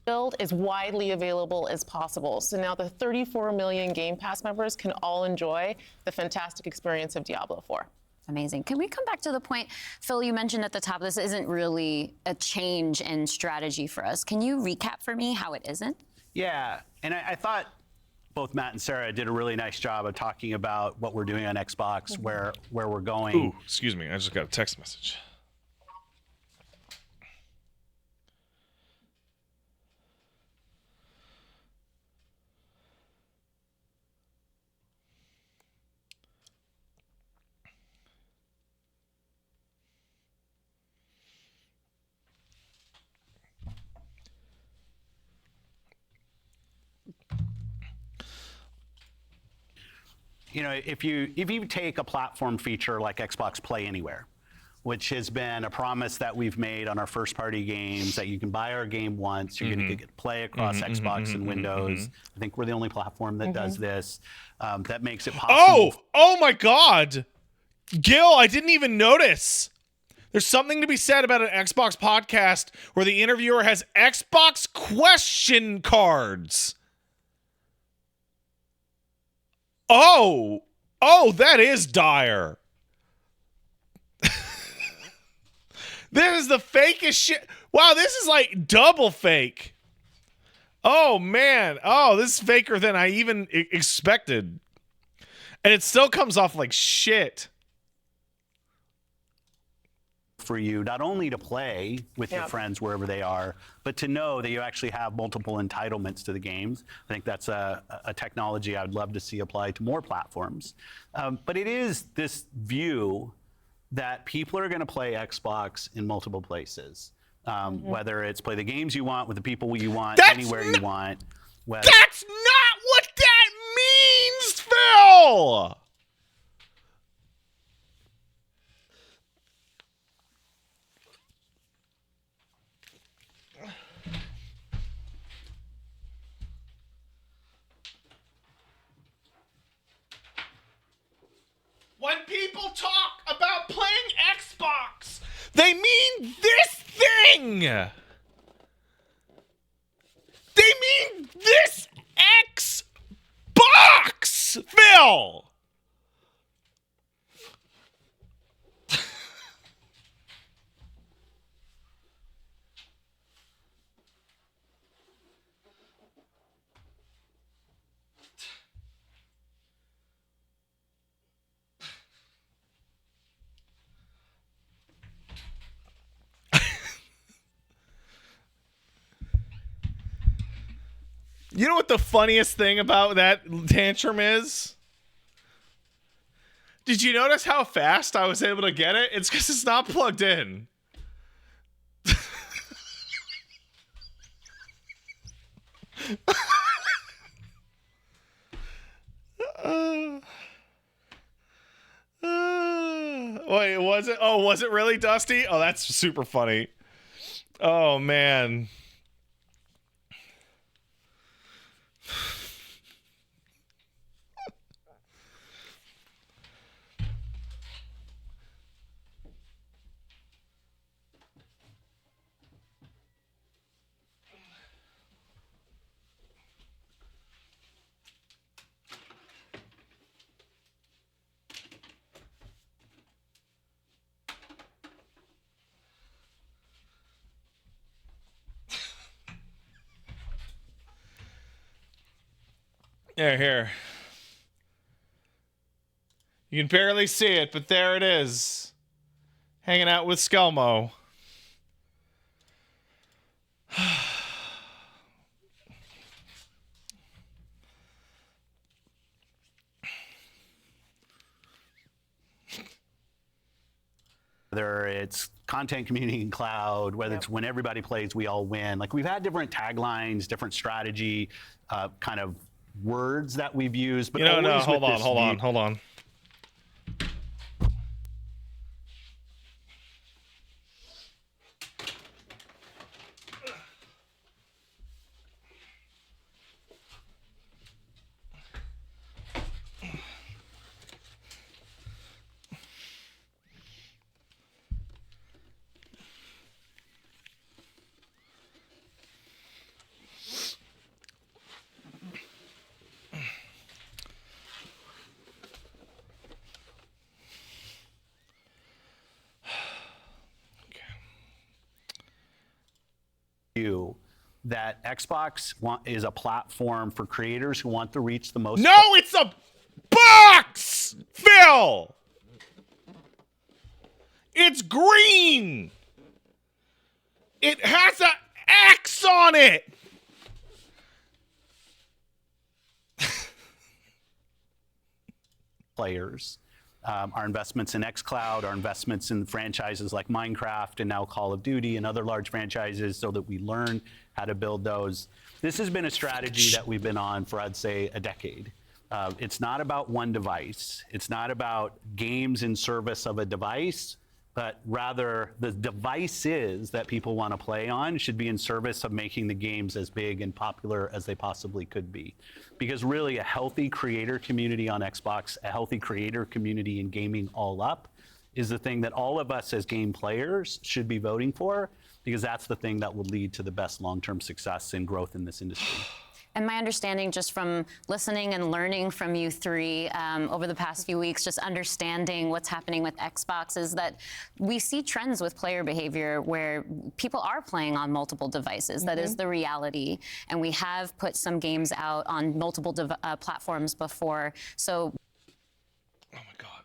Build is widely available as possible. So now the 34 million Game Pass members can all enjoy the fantastic experience of Diablo 4. Amazing. Can we come back to the point, Phil, you mentioned at the top, this isn't really a change in strategy for us. Can you recap for me how it isn't? Yeah, and I thought both Matt and Sarah did a really nice job of talking about what we're doing on Xbox, where we're going. Ooh, excuse me. I just got a text message. If you take a platform feature like Xbox Play Anywhere, which has been a promise that we've made on our first-party games, that you can buy our game once, you're going to get to play across Xbox and Windows. I think we're the only platform that does this. That makes it possible. Oh my God. Gil, I didn't even notice. There's something to be said about an Xbox podcast where the interviewer has Xbox question cards. Oh, that is dire. This is the fakest shit. Wow, this is like double fake. Oh, man. Oh, this is faker than I even expected. And it still comes off like shit. For you not only to play with your Yep. friends wherever they are, but to know that you actually have multiple entitlements to the games. I think that's a technology I'd love to see applied to more platforms. But it is this view that people are going to play Xbox in multiple places, whether it's play the games you want with the people you want, That's anywhere you want. That's not what that means, Phil! When people talk about playing Xbox, they mean this thing! They mean this Xbox, Phil! You know what the funniest thing about that tantrum is? Did you notice how fast I was able to get it? It's because it's not plugged in. Wait, was it? Oh, was it really Dusty? Oh, that's super funny. Oh, man. Here. You can barely see it, but there it is. Hanging out with Skelmo. Whether it's content, community, and cloud, whether it's when everybody plays, we all win. Like, we've had different taglines, different strategy, kind of words that we've used. But No, always hold with on, this hold on. that Xbox is a platform for creators who want to reach the most. No, it's a box, Phil. It's green. It has an X on it. Players. Our investments in xCloud, our investments in franchises like Minecraft and now Call of Duty and other large franchises so that we learn how to build those. This has been a strategy that we've been on for, I'd say, a decade. It's not about one device. It's not about games in service of a device, but rather the devices that people want to play on should be in service of making the games as big and popular as they possibly could be. Because really, a healthy creator community on Xbox, a healthy creator community in gaming all up, is the thing that all of us as game players should be voting for, because that's the thing that will lead to the best long-term success and growth in this industry. And my understanding, just from listening and learning from you three over the past few weeks, just understanding what's happening with Xbox, is that we see trends with player behavior where people are playing on multiple devices. That is the reality. And we have put some games out on multiple platforms before. So. Oh my God.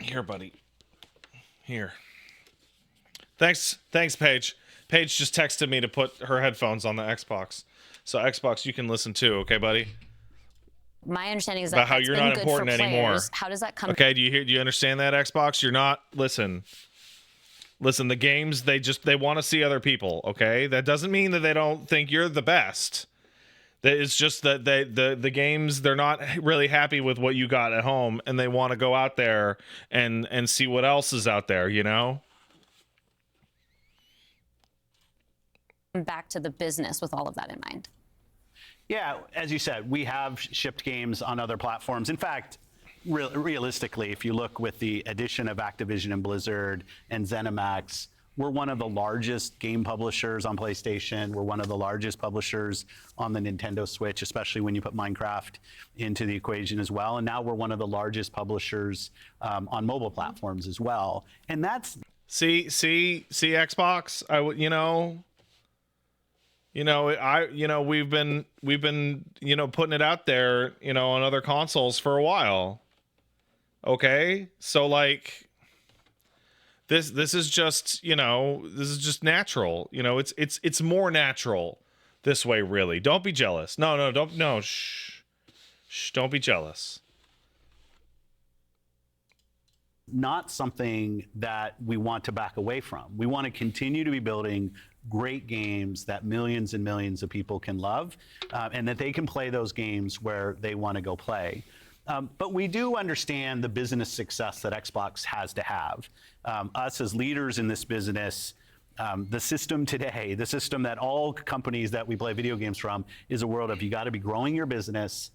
Here, buddy. Here. Thanks, Paige. Paige just texted me to put her headphones on the Xbox. So Xbox, you can listen too, okay, buddy? My understanding is About that how it's you're been not good important for players. anymore. How does that come? Okay, do you understand that, Xbox? You're not, listen, the games, they want to see other people, okay? That doesn't mean that they don't think you're the best. It's just that the games, they're not really happy with what you got at home, and they want to go out there and see what else is out there, you know? Back to the business with all of that in mind. Yeah, as you said, we have shipped games on other platforms. In fact, realistically, if you look with the addition of Activision and Blizzard and ZeniMax, we're one of the largest game publishers on PlayStation. We're one of the largest publishers on the Nintendo Switch, especially when you put Minecraft into the equation as well. And now we're one of the largest publishers on mobile platforms as well. And that's See Xbox. We've been putting it out there, on other consoles for a while. Okay, so like this is just natural. It's more natural this way, really. Don't be jealous. No. Shh, don't be jealous. Not something that we want to back away from. We want to continue to be building great games that millions and millions of people can love, and that they can play those games where they want to go play. But we do understand the business success that Xbox has to have. Us as leaders in this business, the system today, the system that all companies that we play video games from, is a world of you got to be growing your business.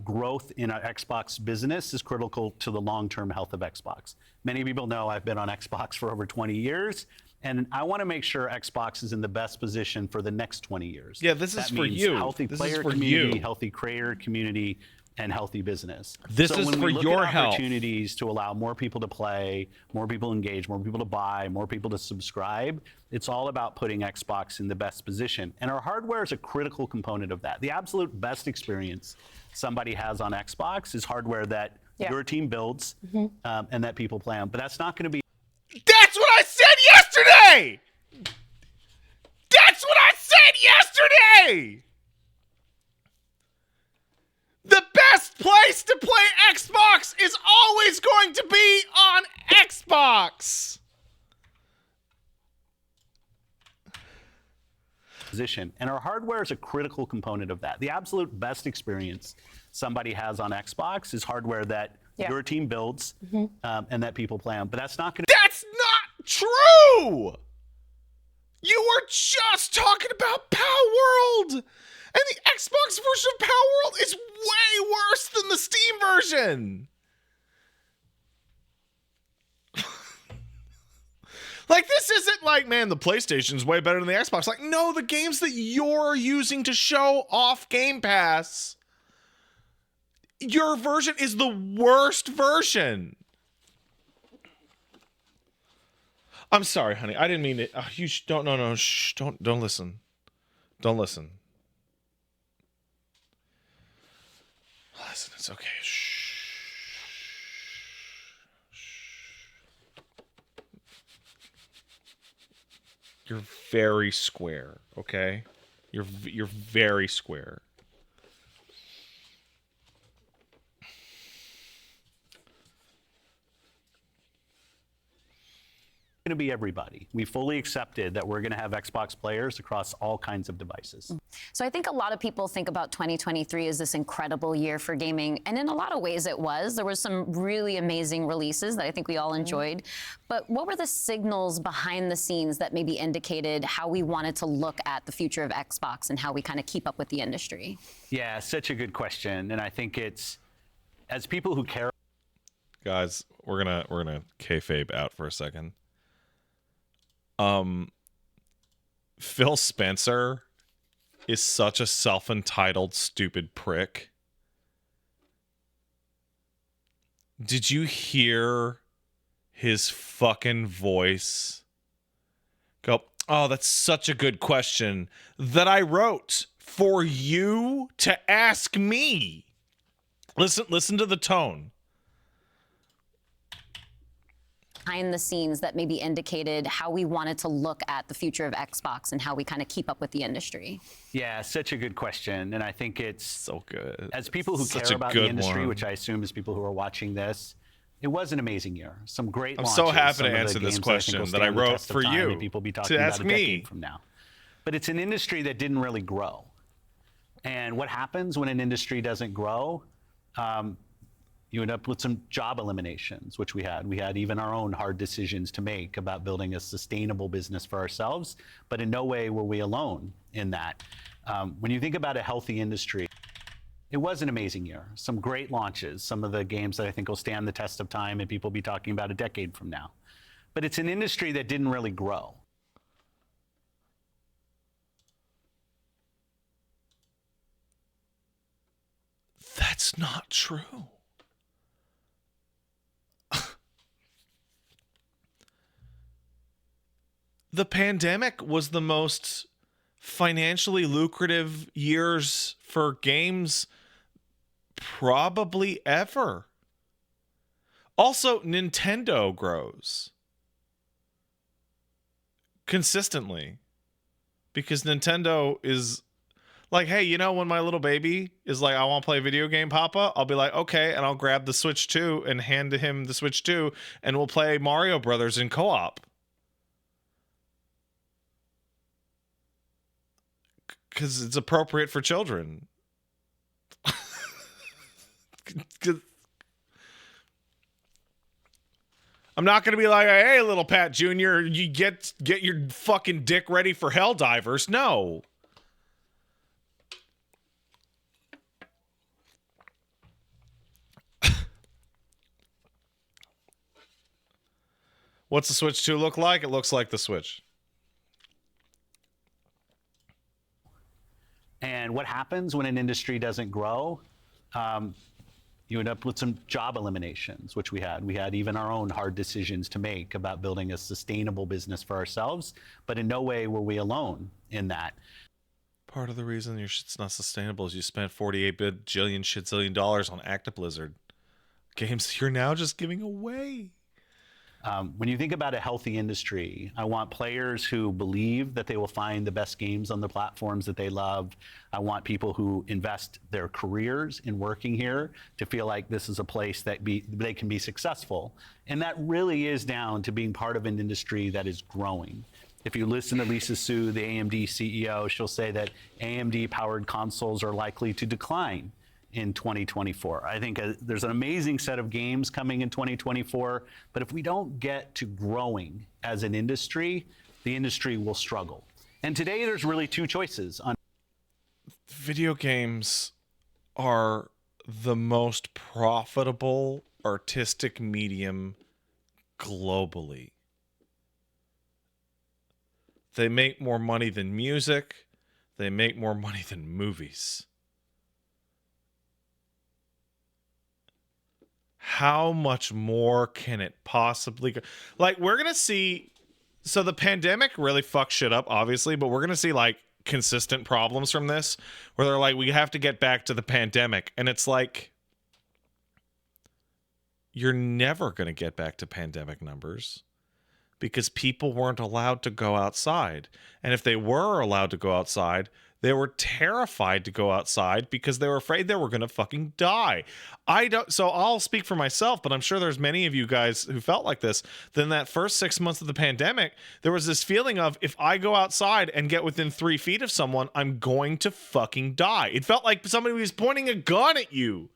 Growth in our Xbox business is critical to the long-term health of Xbox. Many people know I've been on Xbox for over 20 years, and I want to make sure Xbox is in the best position for the next 20 years. Yeah, this is for you. Healthy This player is for community, you. healthy creator community, and healthy business. This So is when for we look your at health. opportunities to allow more people to play, more people engage, more people to buy, more people to subscribe, it's all about putting Xbox in the best position. And our hardware is a critical component of that. The absolute best experience somebody has on Xbox is hardware that Yeah. your team builds and that people play on. But that's not going to be That's what I said yesterday! That's what I said yesterday! The best place to play Xbox is always going to be on Xbox. position. And our hardware is a critical component of that. The absolute best experience somebody has on Xbox is hardware that Yeah. your team builds and that people play on. But that's not going to That's not true! You were just talking about Power World! And the Xbox version of Power World is way worse than the Steam version! Like, this isn't like, man, the PlayStation's way better than the Xbox. Like, no, the games that you're using to show off Game Pass, your version is the worst version. I'm sorry, honey. I didn't mean it. You don't. No. Shh. Don't listen. Don't listen. Listen. It's okay. Shh. You're very square. Okay. You're very square. to be everybody. We fully accepted that we're going to have Xbox players across all kinds of devices. So I think a lot of people think about 2023 as this incredible year for gaming, and in a lot of ways it was. There were some really amazing releases that I think we all enjoyed. But what were the signals behind the scenes that maybe indicated how we wanted to look at the future of Xbox and how we kind of keep up with the industry? Yeah, such a good question. And I think it's, as people who care. Guys, we're gonna kayfabe out for a second. Phil Spencer is such a self-entitled, stupid prick. Did you hear his fucking voice go, "Oh, that's such a good question that I wrote for you to ask me"? Listen to the tone. Behind the scenes that maybe indicated how we wanted to look at the future of Xbox and how we kind of keep up with the industry? Yeah, such a good question. And I think it's So good. as people who Such care a about the good industry, one. which I assume is people who are watching this, it was an amazing year. Some great I'm launches. so happy some to of the answer this games question I think will that I stand the wrote test of for time you and people will be to talking ask about a decade me. from now. But it's an industry that didn't really grow. And what happens when an industry doesn't grow? You end up with some job eliminations, which we had. We had even our own hard decisions to make about building a sustainable business for ourselves, but in no way were we alone in that. When you think about a healthy industry, it was an amazing year. Some great launches, some of the games that I think will stand the test of time and people will be talking about a decade from now. But it's an industry that didn't really grow. That's not true. The pandemic was the most financially lucrative years for games probably ever. Also, Nintendo grows consistently because Nintendo is like, hey, you know, when my little baby is like, I want to play a video game, Papa, I'll be like, okay, and I'll grab the Switch 2 and hand him the Switch 2, and we'll play Mario Brothers in co-op. Because it's appropriate for children. 'Cause I'm not gonna be like, hey, little Pat Jr., you get your fucking dick ready for Helldivers. No. What's the Switch 2 look like? It looks like the Switch. And what happens when an industry doesn't grow? you end up with some job eliminations, which we had. We had even our own hard decisions to make about building a sustainable business for ourselves, but in no way were we alone in that. Part of the reason your shit's not sustainable is you spent 48 bajillion shitzillion dollars on Actiblizzard games you're now just giving away. When you think about a healthy industry, I want players who believe that they will find the best games on the platforms that they love. I want people who invest their careers in working here to feel like this is a place that they can be successful. And that really is down to being part of an industry that is growing. If you listen to Lisa Su, the AMD CEO, she'll say that AMD-powered consoles are likely to decline in 2024. I think there's an amazing set of games coming in 2024, but if we don't get to growing as an industry, the industry will struggle. And today there's really two choices. Video games are the most profitable artistic medium globally. They make more money than music. They make more money than movies. How much more can it possibly go? Like, we're going to see... So the pandemic really fucked shit up, obviously, but we're going to see, like, consistent problems from this, where they're like, we have to get back to the pandemic. And it's like, you're never going to get back to pandemic numbers because people weren't allowed to go outside. And if they were allowed to go outside, they were terrified to go outside because they were afraid they were going to fucking die. So I'll speak for myself, but I'm sure there's many of you guys who felt like this. Then that first 6 months of the pandemic, there was this feeling of, if I go outside and get within 3 feet of someone, I'm going to fucking die. It felt like somebody was pointing a gun at you,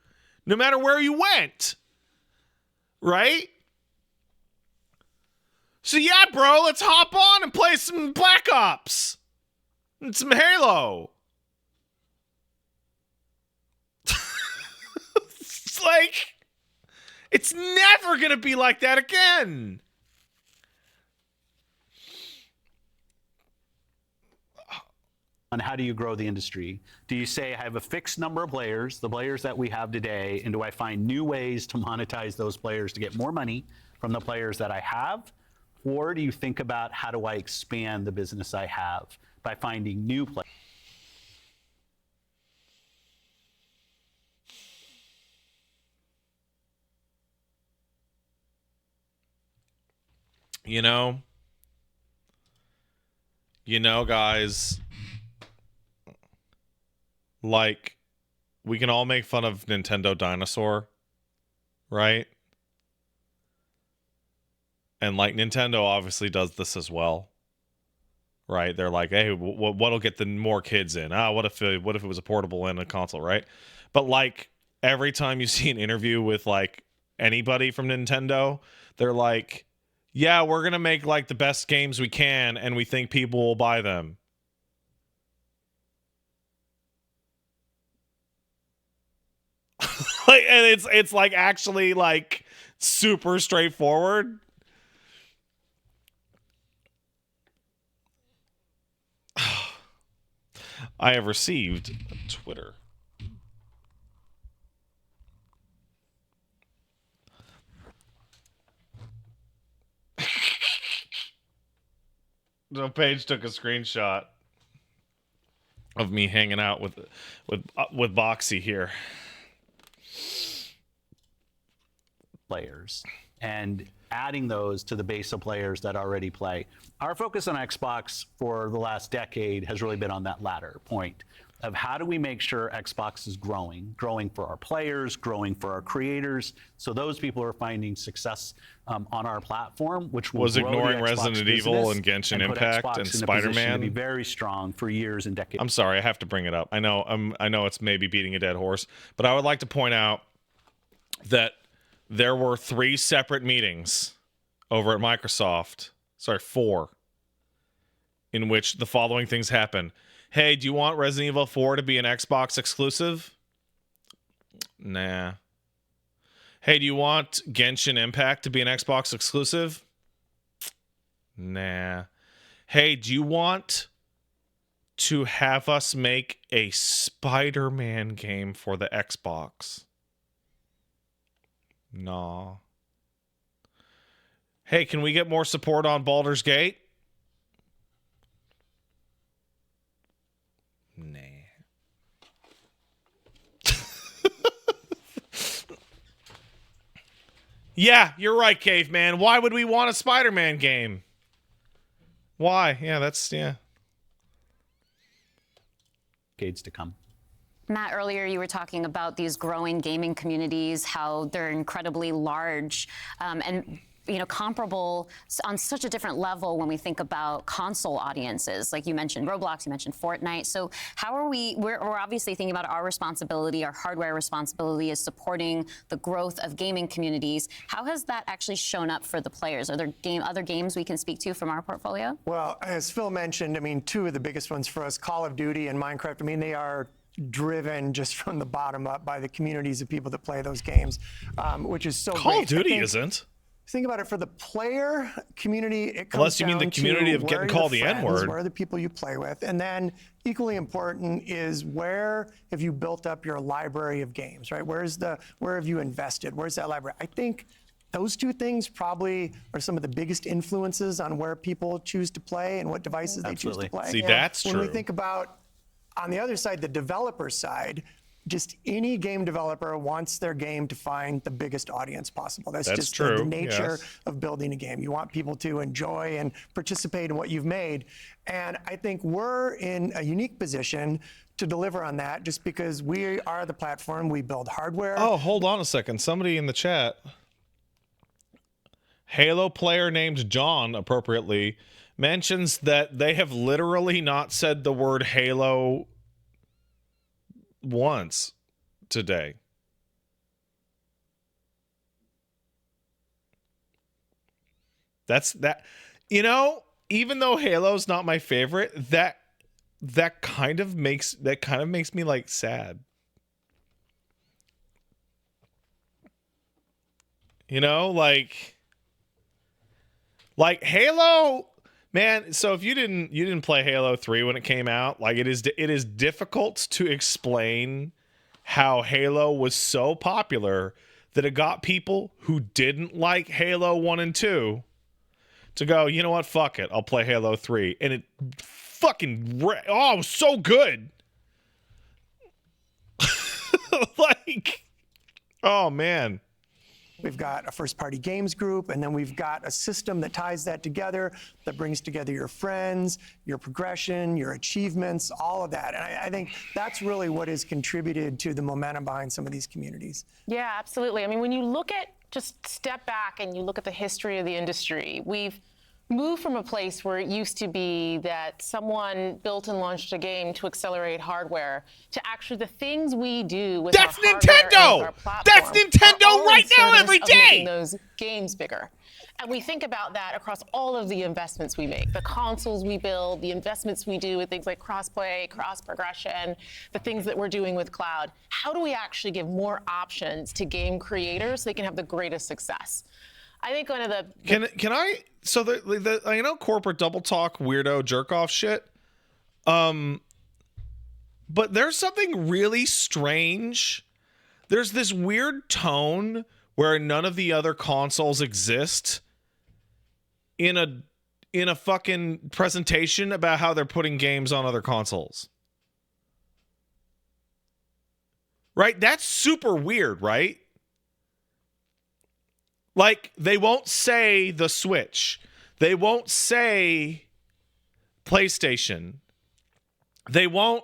no matter where you went. Right? So yeah, bro, let's hop on and play some Black Ops. And some Halo. It's like, it's never going to be like that again. On how do you grow the industry? Do you say, I have a fixed number of players, the players that we have today, and do I find new ways to monetize those players to get more money from the players that I have? Or do you think about, how do I expand the business I have by finding new players? You know, guys, like, we can all make fun of Nintendo Dinosaur, right? And, like, Nintendo obviously does this as well, right? They're like, hey, what'll get the more kids in? What if it was a portable and a console, right? But, like, every time you see an interview with, like, anybody from Nintendo, they're like, yeah, we're going to make, like, the best games we can, and we think people will buy them. Like, and it's like actually, like, super straightforward. I have received Twitter. So Paige took a screenshot of me hanging out with Boxy here. Players and adding those to the base of players that already play. Our focus on Xbox for the last decade has really been on that latter point of how do we make sure Xbox is growing for our players, growing for our creators, so those people are finding success on our platform, which will was grow ignoring the Xbox Resident Evil and Genshin and put Impact Xbox and in a position Spider-Man. to be very strong for years and decades. I'm sorry, I have to bring it up. I know it's maybe beating a dead horse, but I would like to point out that there were 3 separate meetings over at Microsoft. Sorry, 4. In which the following things happen. Hey, do you want Resident Evil 4 to be an Xbox exclusive? Nah. Hey, do you want Genshin Impact to be an Xbox exclusive? Nah. Hey, do you want to have us make a Spider-Man game for the Xbox. Nah. Hey, can we get more support on Baldur's Gate? Nah. Yeah, you're right, Caveman. Why would we want a Spider-Man game? Why? Yeah, yeah. Decades to come. Matt, earlier you were talking about these growing gaming communities, how they're incredibly large, and comparable on such a different level when we think about console audiences. Like you mentioned Roblox, you mentioned Fortnite. So how are we're obviously thinking about our responsibility, our hardware responsibility is supporting the growth of gaming communities. How has that actually shown up for the players? Are there other games we can speak to from our portfolio? Well, as Phil mentioned, I mean, two of the biggest ones for us, Call of Duty and Minecraft, I mean, they are driven just from the bottom up by the communities of people that play those games, which is so Call great. of Duty isn't. Think about it, for the player community, it comes Unless you mean the down community to of where getting are called your the friends, N-word. where are the people you play with, and then equally important is where have you built up your library of games, right? Where have you invested? Where's that library? I think those two things probably are some of the biggest influences on where people choose to play and what devices they choose to play. See, that's When true. we think about, on the other side, the developer side, just any game developer wants their game to find the biggest audience possible. That's just true, the nature yes. of building a game. You want people to enjoy and participate in what you've made. And I think we're in a unique position to deliver on that just because we are the platform. We build hardware. Oh, hold on a second. Somebody in the chat, Halo player named John, appropriately, mentions that they have literally not said the word Halo once today. That's that. Even though Halo's not my favorite, that kind of makes me like sad. Like Halo, man. So if you didn't play Halo 3 when it came out, like it is difficult to explain how Halo was so popular that it got people who didn't like Halo 1 and 2 to go, you know what, fuck it, I'll play Halo 3. And it fucking, it was so good. Like, oh man. We've got a first-party games group, and then we've got a system that ties that together, that brings together your friends, your progression, your achievements, all of that. And I think that's really what has contributed to the momentum behind some of these communities. Yeah, absolutely. I mean, when you look at, just step back and you look at the history of the industry, we've moved from a place where it used to be that someone built and launched a game to accelerate hardware to actually the things we do with That's our hardware Nintendo! and our platform That's Nintendo are all in right now service every of day! making those games bigger. And we think about that across all of the investments we make, the consoles we build, the investments we do with things like cross-play, cross-progression, the things that we're doing with cloud. How do we actually give more options to game creators so they can have the greatest success? I think one of the Can I? So the corporate double talk weirdo jerk off shit. But there's something really strange. There's this weird tone where none of the other consoles exist in a fucking presentation about how they're putting games on other consoles. Right? That's super weird, right? Like, they won't say the Switch. They won't say PlayStation. They won't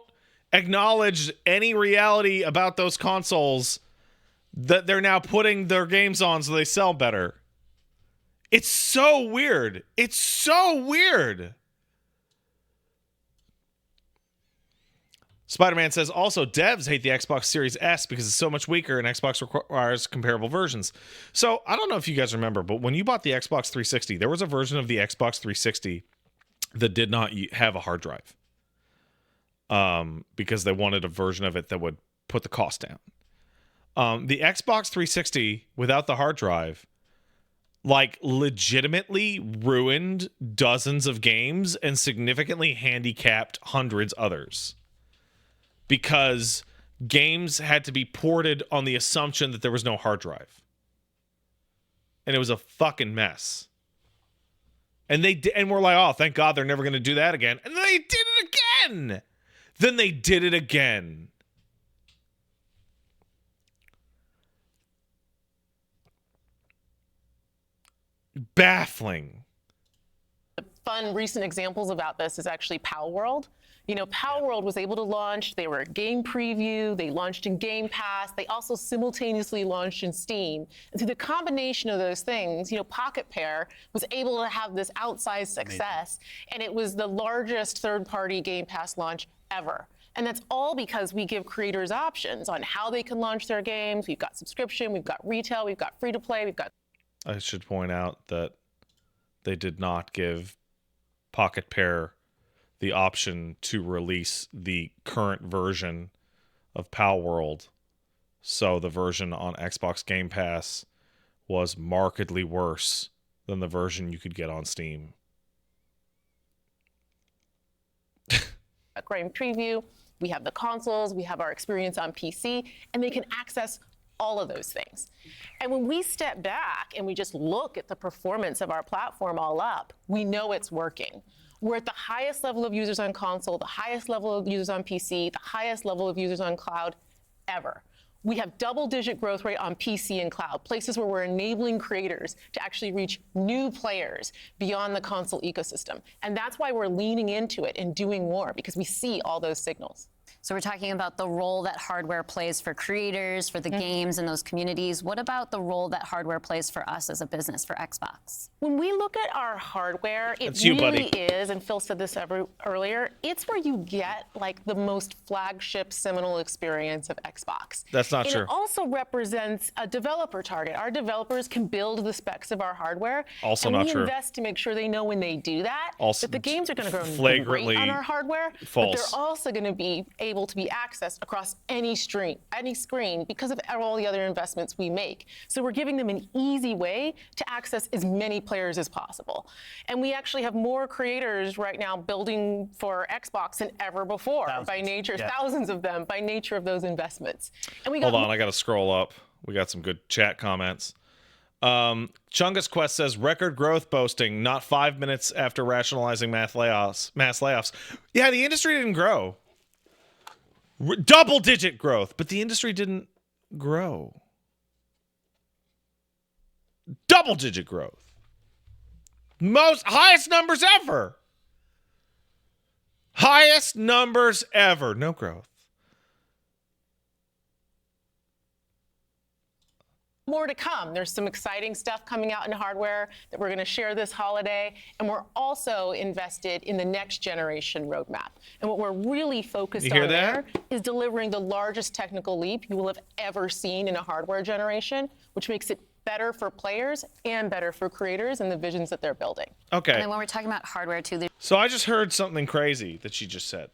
acknowledge any reality about those consoles that they're now putting their games on so they sell better. It's so weird. It's so weird. Spider-Man says, also, devs hate the Xbox Series S because it's so much weaker and Xbox requires comparable versions. So, I don't know if you guys remember, but when you bought the Xbox 360, there was a version of the Xbox 360 that did not have a hard drive. Because they wanted a version of it that would put the cost down. The Xbox 360 without the hard drive like legitimately ruined dozens of games and significantly handicapped hundreds others because games had to be ported on the assumption that there was no hard drive. And it was a fucking mess. And we're like, oh, thank God they're never going to do that again. And then they did it again. Then they did it again. Baffling. Fun recent examples about this is actually Pal World. You know, Pal World was able to launch. They were a game preview. They launched in Game Pass. They also simultaneously launched in Steam. And through the combination of those things, you know, Pocket Pair was able to have this outsized success. And it was the largest third-party Game Pass launch ever. And that's all because we give creators options on how they can launch their games. We've got subscription, we've got retail, we've got free-to-play, we've got... I should point out that they did not give Pocket Pair the option to release the current version of Pal World. So the version on Xbox Game Pass was markedly worse than the version you could get on Steam. A game preview, we have the consoles, we have our experience on PC, and they can access all of those things. And when we step back and we just look at the performance of our platform all up, we know it's working. We're at the highest level of users on console, the highest level of users on PC, the highest level of users on cloud ever. We have double-digit growth rate on PC and cloud, places where we're enabling creators to actually reach new players beyond the console ecosystem. And that's why we're leaning into it and doing more, because we see all those signals. So we're talking about the role that hardware plays for creators, for the games and those communities. What about the role that hardware plays for us as a business, for Xbox? When we look at our hardware, it That's you, really buddy. is, and Phil said this earlier, it's where you get like the most flagship seminal experience of Xbox. That's not and true. It also represents a developer target. Our developers can build the specs of our hardware. Also and not we true. invest to make sure they know when they do that, Also that the games are going to go flagrantly great on our hardware, false. but they're also going to be able to be accessed across any screen because of all the other investments we make. So we're giving them an easy way to access as many players as possible. And we actually have more creators right now building for Xbox than ever before by nature, thousands of them by nature of those investments. And we got Hold on, I got to scroll up. We got some good chat comments. Chungus Quest says record growth boasting, not 5 minutes after rationalizing mass layoffs. Yeah, the industry didn't grow. Double-digit growth, but the industry didn't grow. Double-digit growth. Highest numbers ever. Highest numbers ever. No growth. more to come. There's some exciting stuff coming out in hardware that we're going to share this holiday, and we're also invested in the next generation roadmap. And what we're really focused on there is delivering the largest technical leap you will have ever seen in a hardware generation, which makes it better for players and better for creators and the visions that they're building. Okay. And then when we're talking about hardware too, So I just heard something crazy that she just said.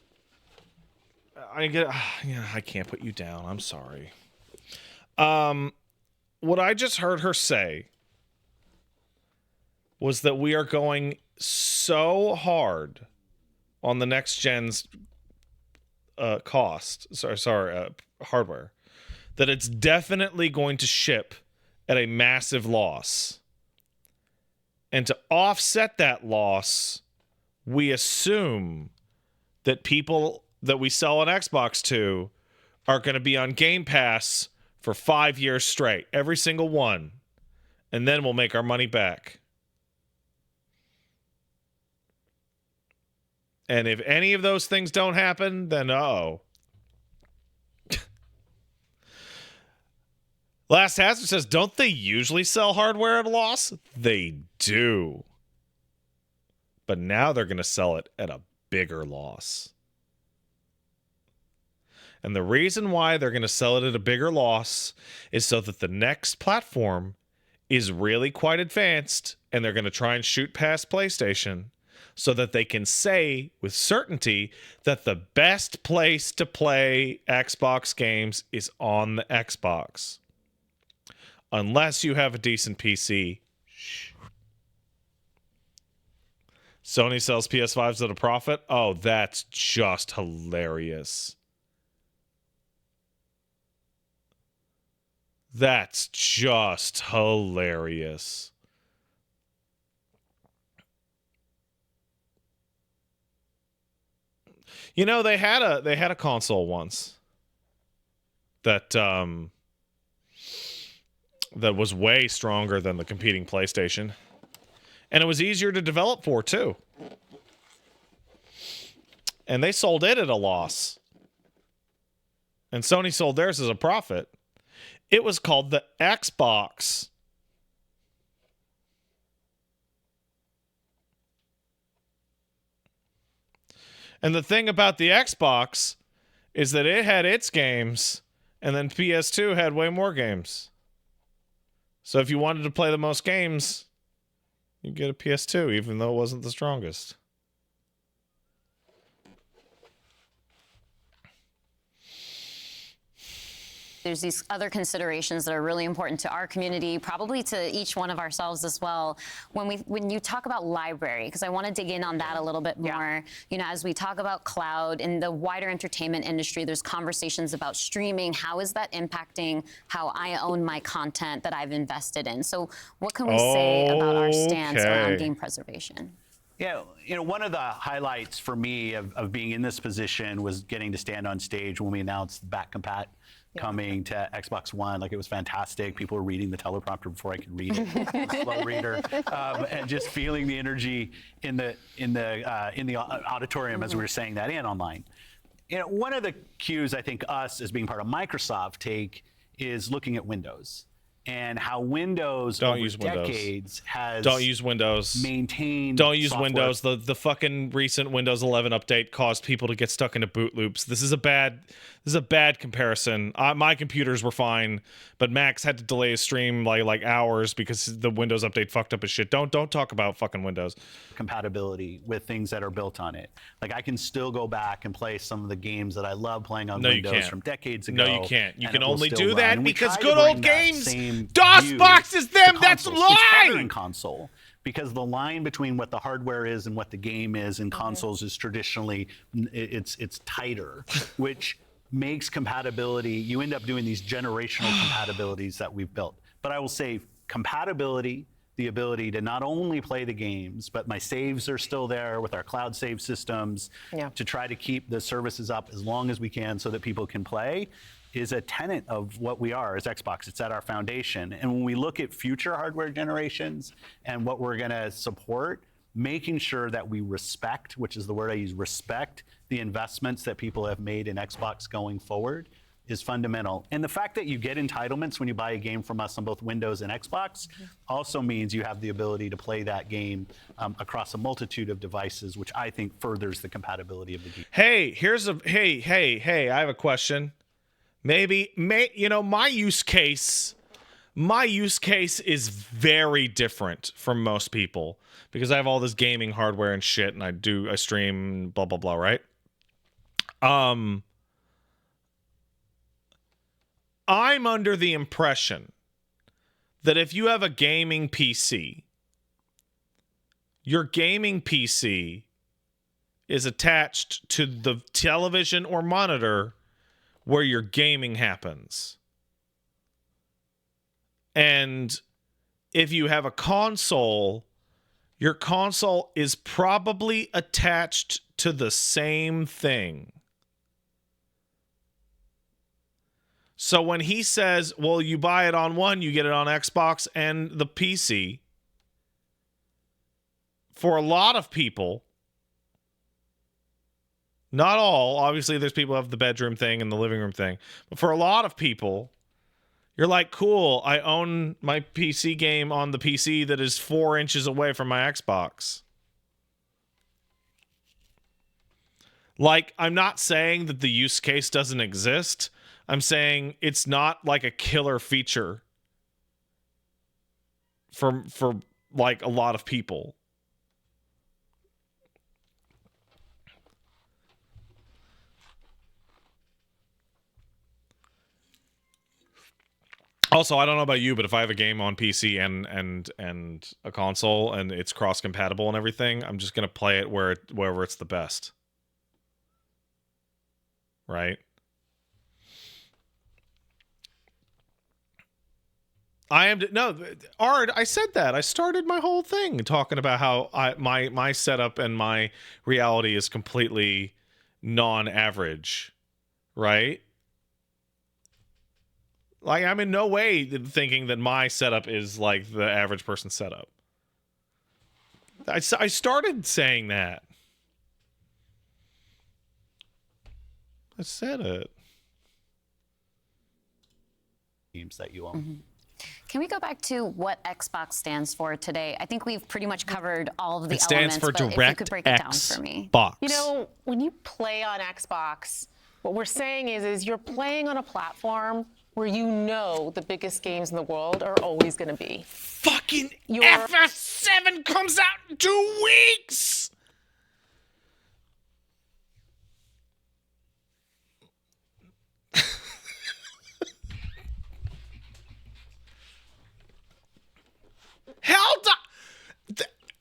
I can't put you down. I'm sorry. What I just heard her say was that we are going so hard on the next gen's hardware, that it's definitely going to ship at a massive loss. And to offset that loss, we assume that people that we sell an Xbox to are going to be on Game Pass for 5 years straight, every single one, and then we'll make our money back. And if any of those things don't happen, then Last Hazard says, don't they usually sell hardware at a loss? They do. But now they're going to sell it at a bigger loss. And the reason why they're going to sell it at a bigger loss is so that the next platform is really quite advanced, and they're going to try and shoot past PlayStation so that they can say with certainty that the best place to play Xbox games is on the Xbox. Unless you have a decent PC, Sony sells PS5s at a profit? Oh, that's just hilarious. That's just hilarious. You know, they had a console once that that was way stronger than the competing PlayStation. And it was easier to develop for, too. And they sold it at a loss. And Sony sold theirs as a profit. It was called the Xbox. And the thing about the Xbox is that it had its games, and then PS2 had way more games. So if you wanted to play the most games, you get a PS2, even though it wasn't the strongest. There's these other considerations that are really important to our community, probably to each one of ourselves as well. When you talk about library, because I want to dig in on that a little bit more. You know, as we talk about cloud in the wider entertainment industry, there's conversations about streaming. How is that impacting how I own my content that I've invested in? So what can we say about our stance around game preservation? Yeah, you know, one of the highlights for me of being in this position was getting to stand on stage when we announced back compat coming to Xbox One. Like, it was fantastic. People were reading the teleprompter before I could read it. Slow reader, and just feeling the energy in the auditorium as we were saying that and online. You know, one of the cues I think us as being part of Microsoft take is looking at Windows and how Windows over decades has maintained. Don't use software. Windows. The fucking recent Windows 11 update caused people to get stuck into boot loops. This is a bad comparison. My computers were fine, but Max had to delay his stream like hours because the Windows update fucked up his shit. Don't talk about fucking Windows. Compatibility with things that are built on it. Like, I can still go back and play some of the games that I love playing on Windows from decades ago. No, you can't. You can it will only still do run. that And we because try to good bring old that games. same DOSBox view is them. to That's consoles. It's better lying. in console because the line between what the hardware is and what the game is in consoles is traditionally it's tighter, which makes compatibility. You end up doing these generational compatibilities that we've built. But I will say compatibility, the ability to not only play the games, but my saves are still there with our cloud save systems to try to keep the services up as long as we can so that people can play, is a tenet of what we are as Xbox. It's at our foundation. And when we look at future hardware generations and what we're going to support, making sure that we respect, which is the word I use, respect the investments that people have made in Xbox going forward is fundamental. And the fact that you get entitlements when you buy a game from us on both Windows and Xbox also means you have the ability to play that game across a multitude of devices, which I think furthers the compatibility of the game. Hey, I have a question. You know, my use case is very different from most people because I have all this gaming hardware and shit, and I stream, blah blah blah, right? I'm under the impression that if you have a gaming PC, your gaming PC is attached to the television or monitor where your gaming happens. And if you have a console, your console is probably attached to the same thing. So when he says, well, you buy it on one, you get it on Xbox and the PC, for a lot of people, not all, obviously there's people who have the bedroom thing and the living room thing, but for a lot of people, you're like, cool, I own my PC game on the PC that is 4 inches away from my Xbox. Like, I'm not saying that the use case doesn't exist. I'm saying it's not like a killer feature for like a lot of people. Also, I don't know about you, but if I have a game on PC and a console and it's cross compatible and everything, I'm just gonna play it wherever it's the best. Right? Art. I said that. I started my whole thing talking about how my setup and my reality is completely non-average, right? Like, I'm in no way thinking that my setup is like the average person's setup. I started saying that. I said it. Games that you own. Can we go back to what Xbox stands for today? I think we've pretty much covered all of the It stands elements, for but if you could break it down for me. Box. You know, when you play on Xbox, what we're saying is you're playing on a platform where you know the biggest games in the world are always going to be. Fucking Your- FF7 comes out in 2 weeks.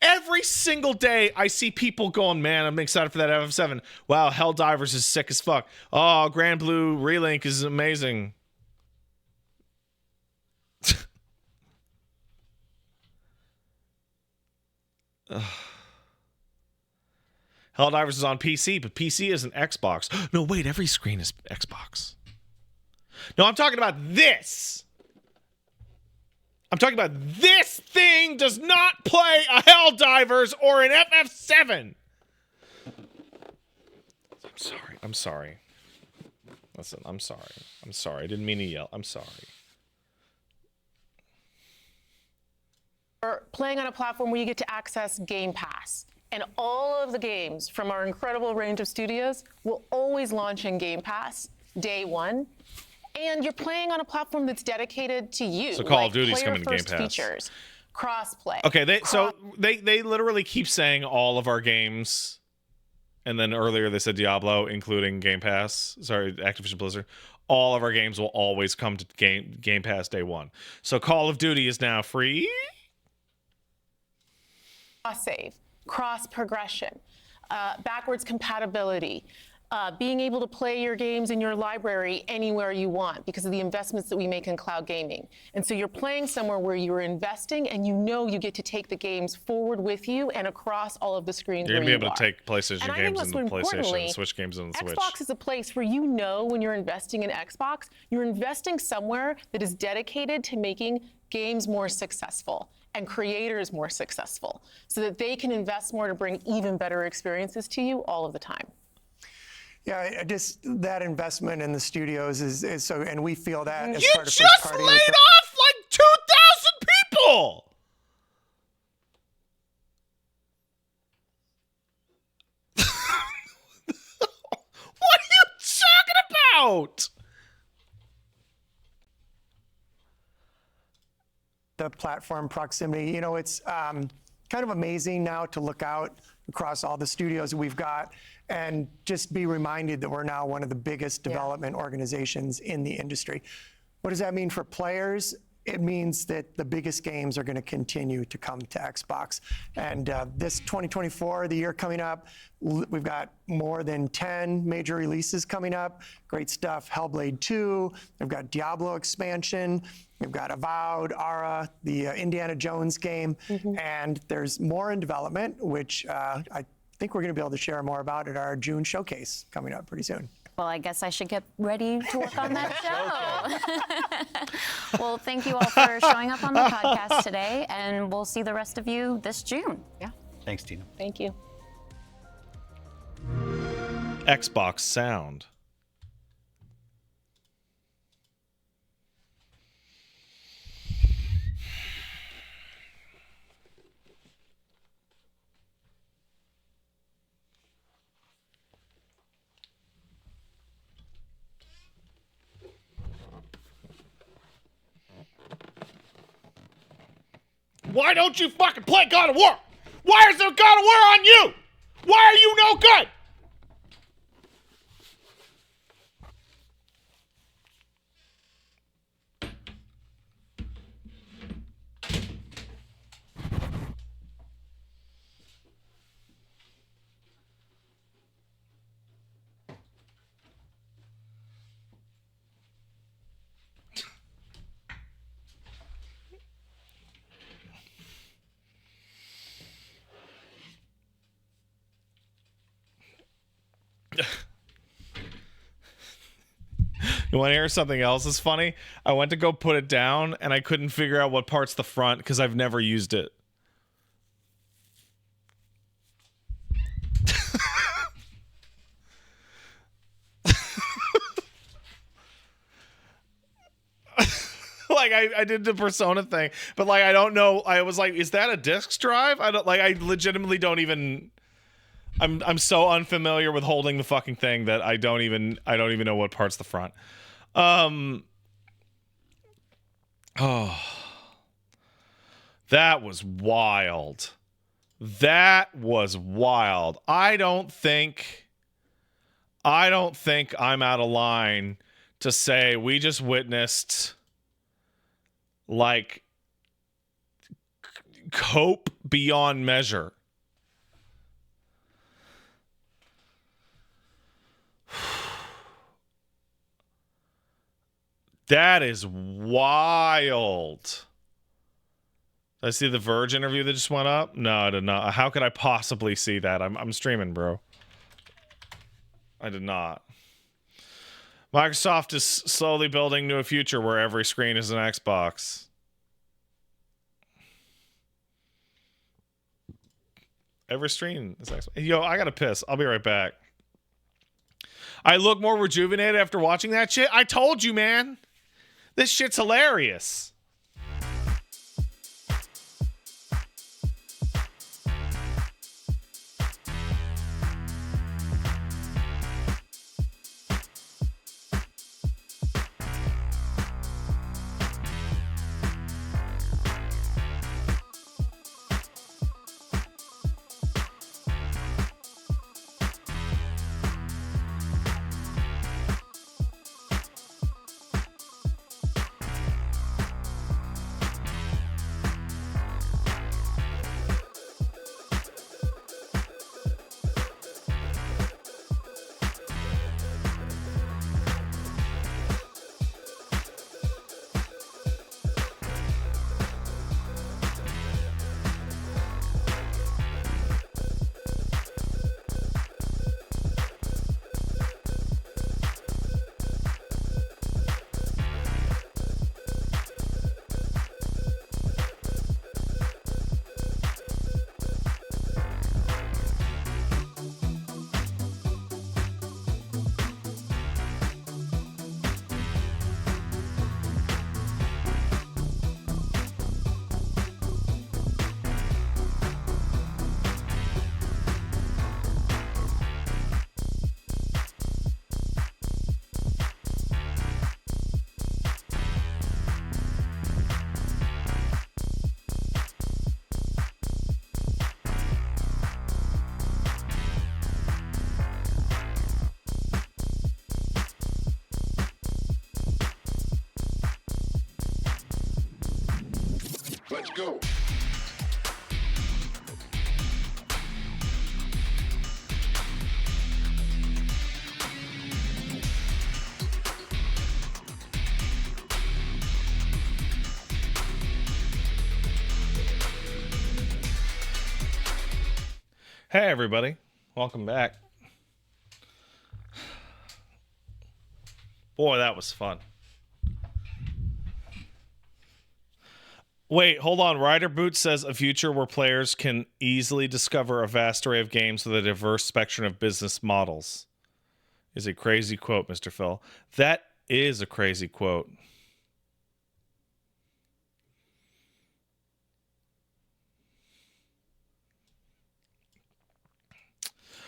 Every single day I see people going, man, I'm excited for that FF7. Wow, Helldivers is sick as fuck. Oh, Grand Blue Relink is amazing. Helldivers is on PC, but PC isn't Xbox. No, wait, every screen is Xbox. No, I'm talking about this. I'm talking about this thing does not play a Helldivers or an FF7. I'm sorry. Listen, I'm sorry. I didn't mean to yell. I'm sorry. We're playing on a platform where you get to access Game Pass. And all of the games from our incredible range of studios will always launch in Game Pass day one. And you're playing on a platform that's dedicated to you. So Call of like Duty's coming to Game player-first Pass. Features, cross-play. Okay, they literally keep saying all of our games, and then earlier they said Diablo, including Game Pass. Sorry, Activision Blizzard. All of our games will always come to Game Pass day one. So Call of Duty is now free. Cross-save, cross-progression, backwards compatibility, being able to play your games in your library anywhere you want because of the investments that we make in cloud gaming. And so you're playing somewhere where you're investing and you know you get to take the games forward with you and across all of the screens You're where gonna you be able are. to take PlayStation And I think games most into PlayStation, importantly, and Switch games into the Switch. Xbox is a place where you know when you're investing in Xbox, you're investing somewhere that is dedicated to making games more successful and creators more successful so that they can invest more to bring even better experiences to you all of the time. Yeah, just that investment in the studios is so, and we feel that as You part of just first party. laid off like 2,000 people. What are you talking about? The platform proximity. You know, it's kind of amazing now to look out across all the studios we've got and just be reminded that we're now one of the biggest development organizations in the industry. What does that mean for players? It means that the biggest games are going to continue to come to Xbox. And this 2024, the year coming up, we've got more than 10 major releases coming up. Great stuff. Hellblade 2. We've got Diablo expansion. We've got Avowed, Ara, the Indiana Jones game. And there's more in development, which I think we're going to be able to share more about at our June showcase coming up pretty soon. Well, I guess I should get ready to work on that show. Well, thank you all for showing up on the podcast today, and we'll see the rest of you this June. Yeah. Thanks, Tina. Thank you. Xbox sound. Why don't you fucking play God of War? Why is there God of War on you? Why are you no good? You want to hear something else is funny? I went to go put it down and I couldn't figure out what part's the front because I've never used it. Like I did the Persona thing, but like I don't know. I was like, is that a disk drive? I don't like. I legitimately don't even. I'm so unfamiliar with holding the fucking thing that I don't even know what part's the front. Oh, that was wild. That was wild. I don't think I'm out of line to say we just witnessed like cope beyond measure. That is wild. Did I see the Verge interview that just went up? No, I did not. How could I possibly see that? I'm streaming, bro. I did not. Microsoft is slowly building to a future where every screen is an Xbox. Every screen is Xbox. Yo, I gotta piss. I'll be right back. I look more rejuvenated after watching that shit. I told you, man. This shit's hilarious. Let's go. Hey, everybody. Welcome back. Boy, that was fun. Wait, hold on. Rider Boot says a future where players can easily discover a vast array of games with a diverse spectrum of business models. Is a crazy quote, Mr. Phil. That is a crazy quote.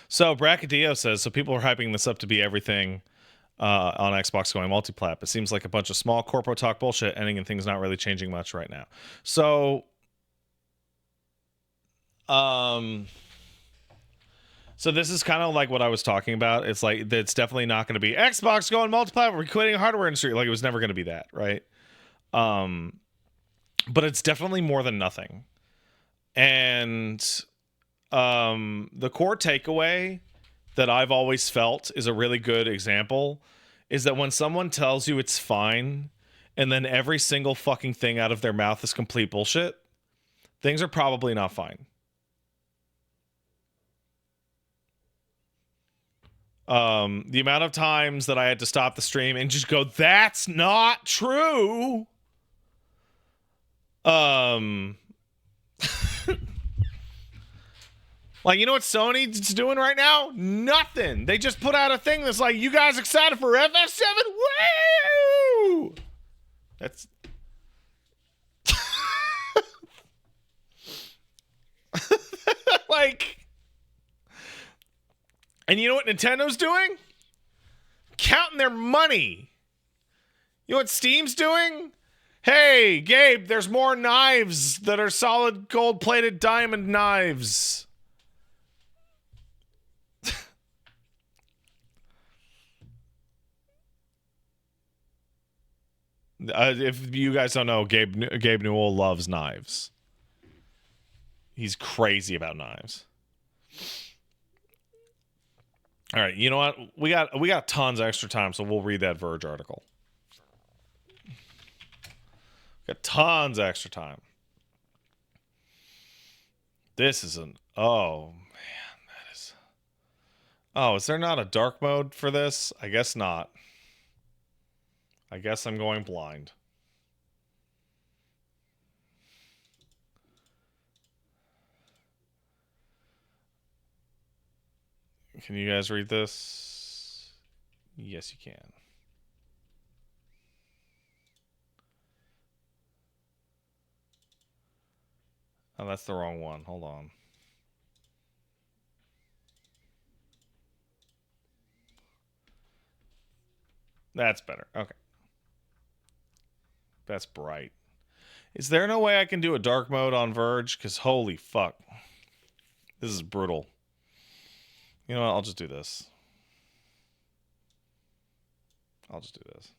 So Bracadillo says, so people are hyping this up to be everything on Xbox going multiplat. It seems like a bunch of small corporate talk bullshit ending and things not really changing much right now. So, so this is kind of like what I was talking about. It's like, it's definitely not going to be Xbox going multiplat. We're quitting hardware industry. Like it was never going to be that, right? But it's definitely more than nothing. And the core takeaway that I've always felt is a really good example is that when someone tells you it's fine and then every single fucking thing out of their mouth is complete bullshit, things are probably not fine. The amount of times that I had to stop the stream and just go, that's not true. Like, you know what Sony's doing right now? Nothing. They just put out a thing that's like, you guys excited for FF7? Woo! That's... like... And you know what Nintendo's doing? Counting their money. You know what Steam's doing? Hey, Gabe, there's more knives that are solid gold-plated diamond knives. If you guys don't know, Gabe Newell loves knives. He's crazy about knives. All right, you know what? We got tons of extra time, so we'll read that Verge article. Got tons of extra time. This is an... Oh, man, that is... Oh, is there not a dark mode for this? I guess not. I guess I'm going blind. Can you guys read this? Yes, you can. Oh, that's the wrong one. Hold on. That's better. Okay. That's bright. Is there no way I can do a dark mode on Verge? Because holy fuck. This is brutal. You know what? I'll just do this. I'll just do this.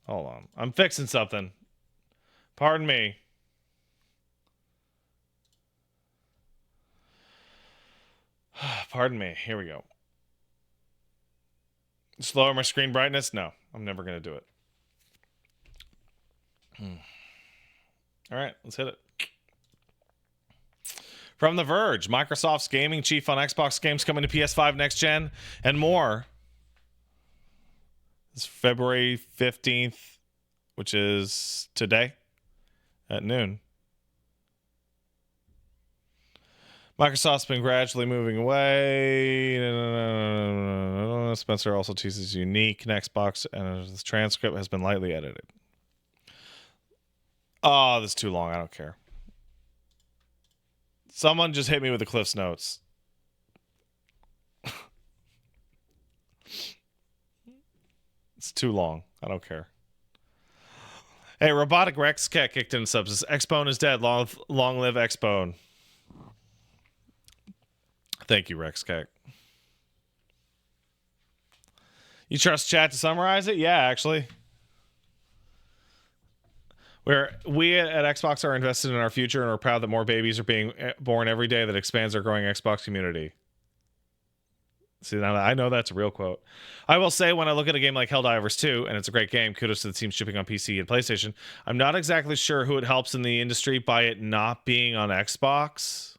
Hold on. I'm fixing something. Pardon me. Pardon me. Here we go. Just lower my screen brightness? No, I'm never going to do it. All right, let's hit it. From The Verge, Microsoft's gaming chief on Xbox games coming to PS5 next gen and more. It's February 15th, which is today at noon. Microsoft's been gradually moving away. Spencer also teases unique in Xbox, and the transcript has been lightly edited. Oh, this is too long. I don't care. Someone just hit me with the Cliff's Notes. It's too long. I don't care. Hey, Robotic Rex Cat kicked in subs. Xbone is dead. Long live Xbone. Thank you, Rex Cat. You trust chat to summarize it? Yeah, actually. We at Xbox are invested in our future and are proud that more babies are being born every day that expands our growing Xbox community. See, now I know that's a real quote. I will say, when I look at a game like Helldivers 2, and it's a great game, kudos to the team shipping on PC and PlayStation, I'm not exactly sure who it helps in the industry by it not being on Xbox.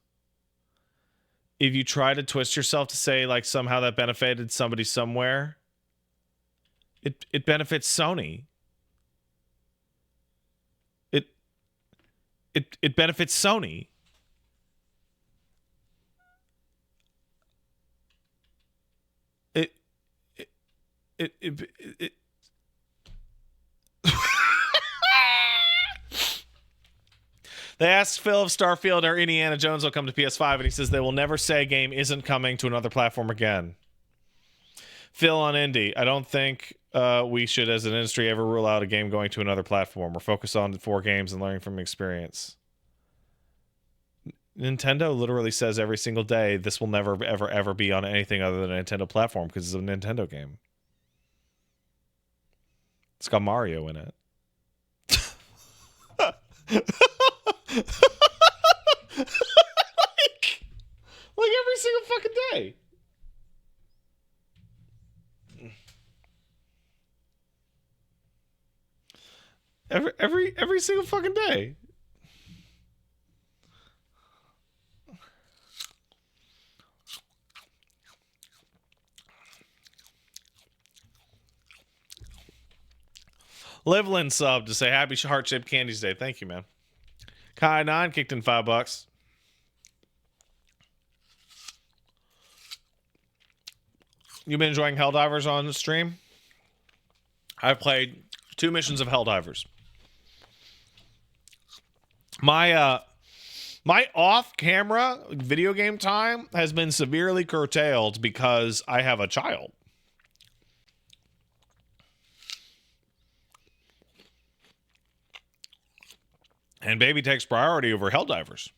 If you try to twist yourself to say, like, somehow that benefited somebody somewhere, it benefits Sony. It benefits Sony. It They asked Phil if Starfield or Indiana Jones will come to PS5, and he says they will never say a game isn't coming to another platform again. Phil on Indie, I don't think we should, as an industry, ever rule out a game going to another platform. We're focused on 4 games and learning from experience. Nintendo literally says every single day this will never, ever, ever be on anything other than a Nintendo platform because it's a Nintendo game. It's got Mario in it. like every single fucking day. Every single fucking day. Liveland sub to say happy heart-shaped candies day. Thank you, man. Kai9 kicked in $5. You been enjoying Helldivers on the stream? I've played 2 missions of Helldivers. My off-camera video game time has been severely curtailed because I have a child. And baby takes priority over Helldivers.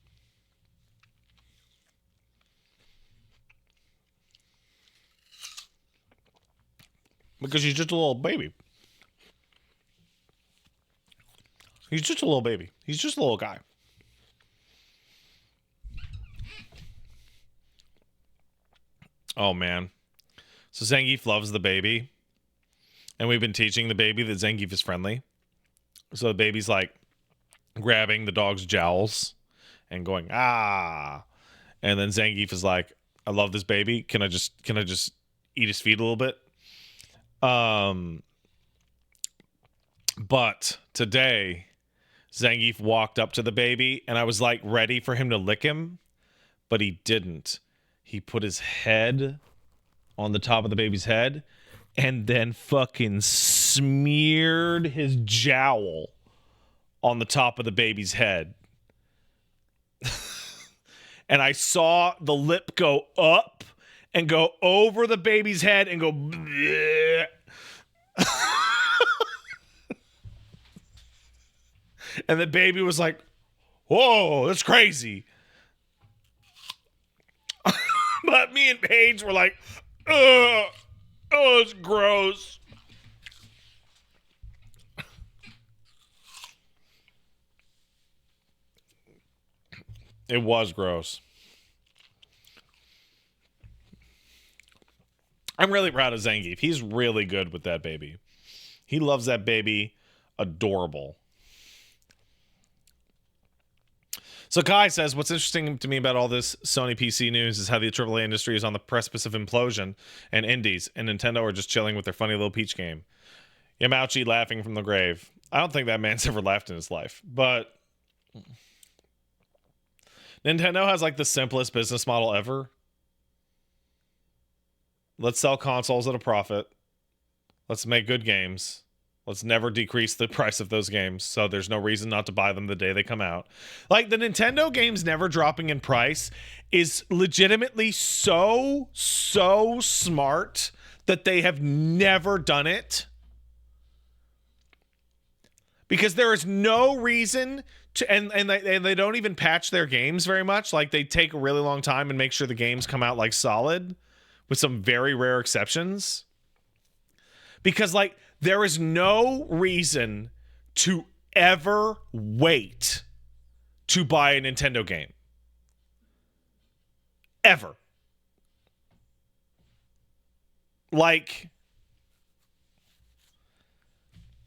Because he's just a little baby. He's just a little baby. He's just a little guy. Oh, man. So Zangief loves the baby. And we've been teaching the baby that Zangief is friendly. So the baby's like grabbing the dog's jowls and going, ah. And then Zangief is like, I love this baby. Can I just eat his feet a little bit? But today, Zangief walked up to the baby and I was like ready for him to lick him, but he didn't. He put his head on the top of the baby's head and then fucking smeared his jowl on the top of the baby's head. And I saw the lip go up and go over the baby's head and go bleh. And the baby was like, whoa, that's crazy. But me and Paige were like, ugh, oh, it's gross. It was gross. I'm really proud of Zangief. He's really good with that baby. He loves that baby. Adorable. So Kai says, what's interesting to me about all this Sony PC news is how the AAA industry is on the precipice of implosion, and indies and Nintendo are just chilling with their funny little Peach game. Yamauchi laughing from the grave. I don't think that man's ever laughed in his life, but Nintendo has like the simplest business model ever. Let's sell consoles at a profit. Let's make good games. Let's never decrease the price of those games, so there's no reason not to buy them the day they come out. Like, the Nintendo games never dropping in price is legitimately so smart that they have never done it. Because there is no reason to, and they don't even patch their games very much. Like, they take a really long time and make sure the games come out, like, solid, with some very rare exceptions. Because, like, there is no reason to ever wait to buy a Nintendo game. Ever. Like,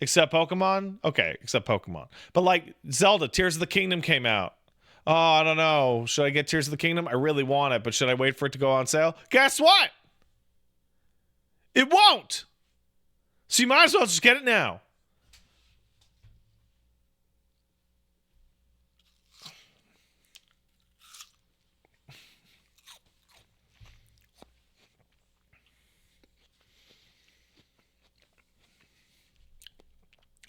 except Pokemon? Okay, except Pokemon. But like Zelda, Tears of the Kingdom came out. Oh, I don't know. Should I get Tears of the Kingdom? I really want it, but should I wait for it to go on sale? Guess what? It won't. So you might as well just get it now.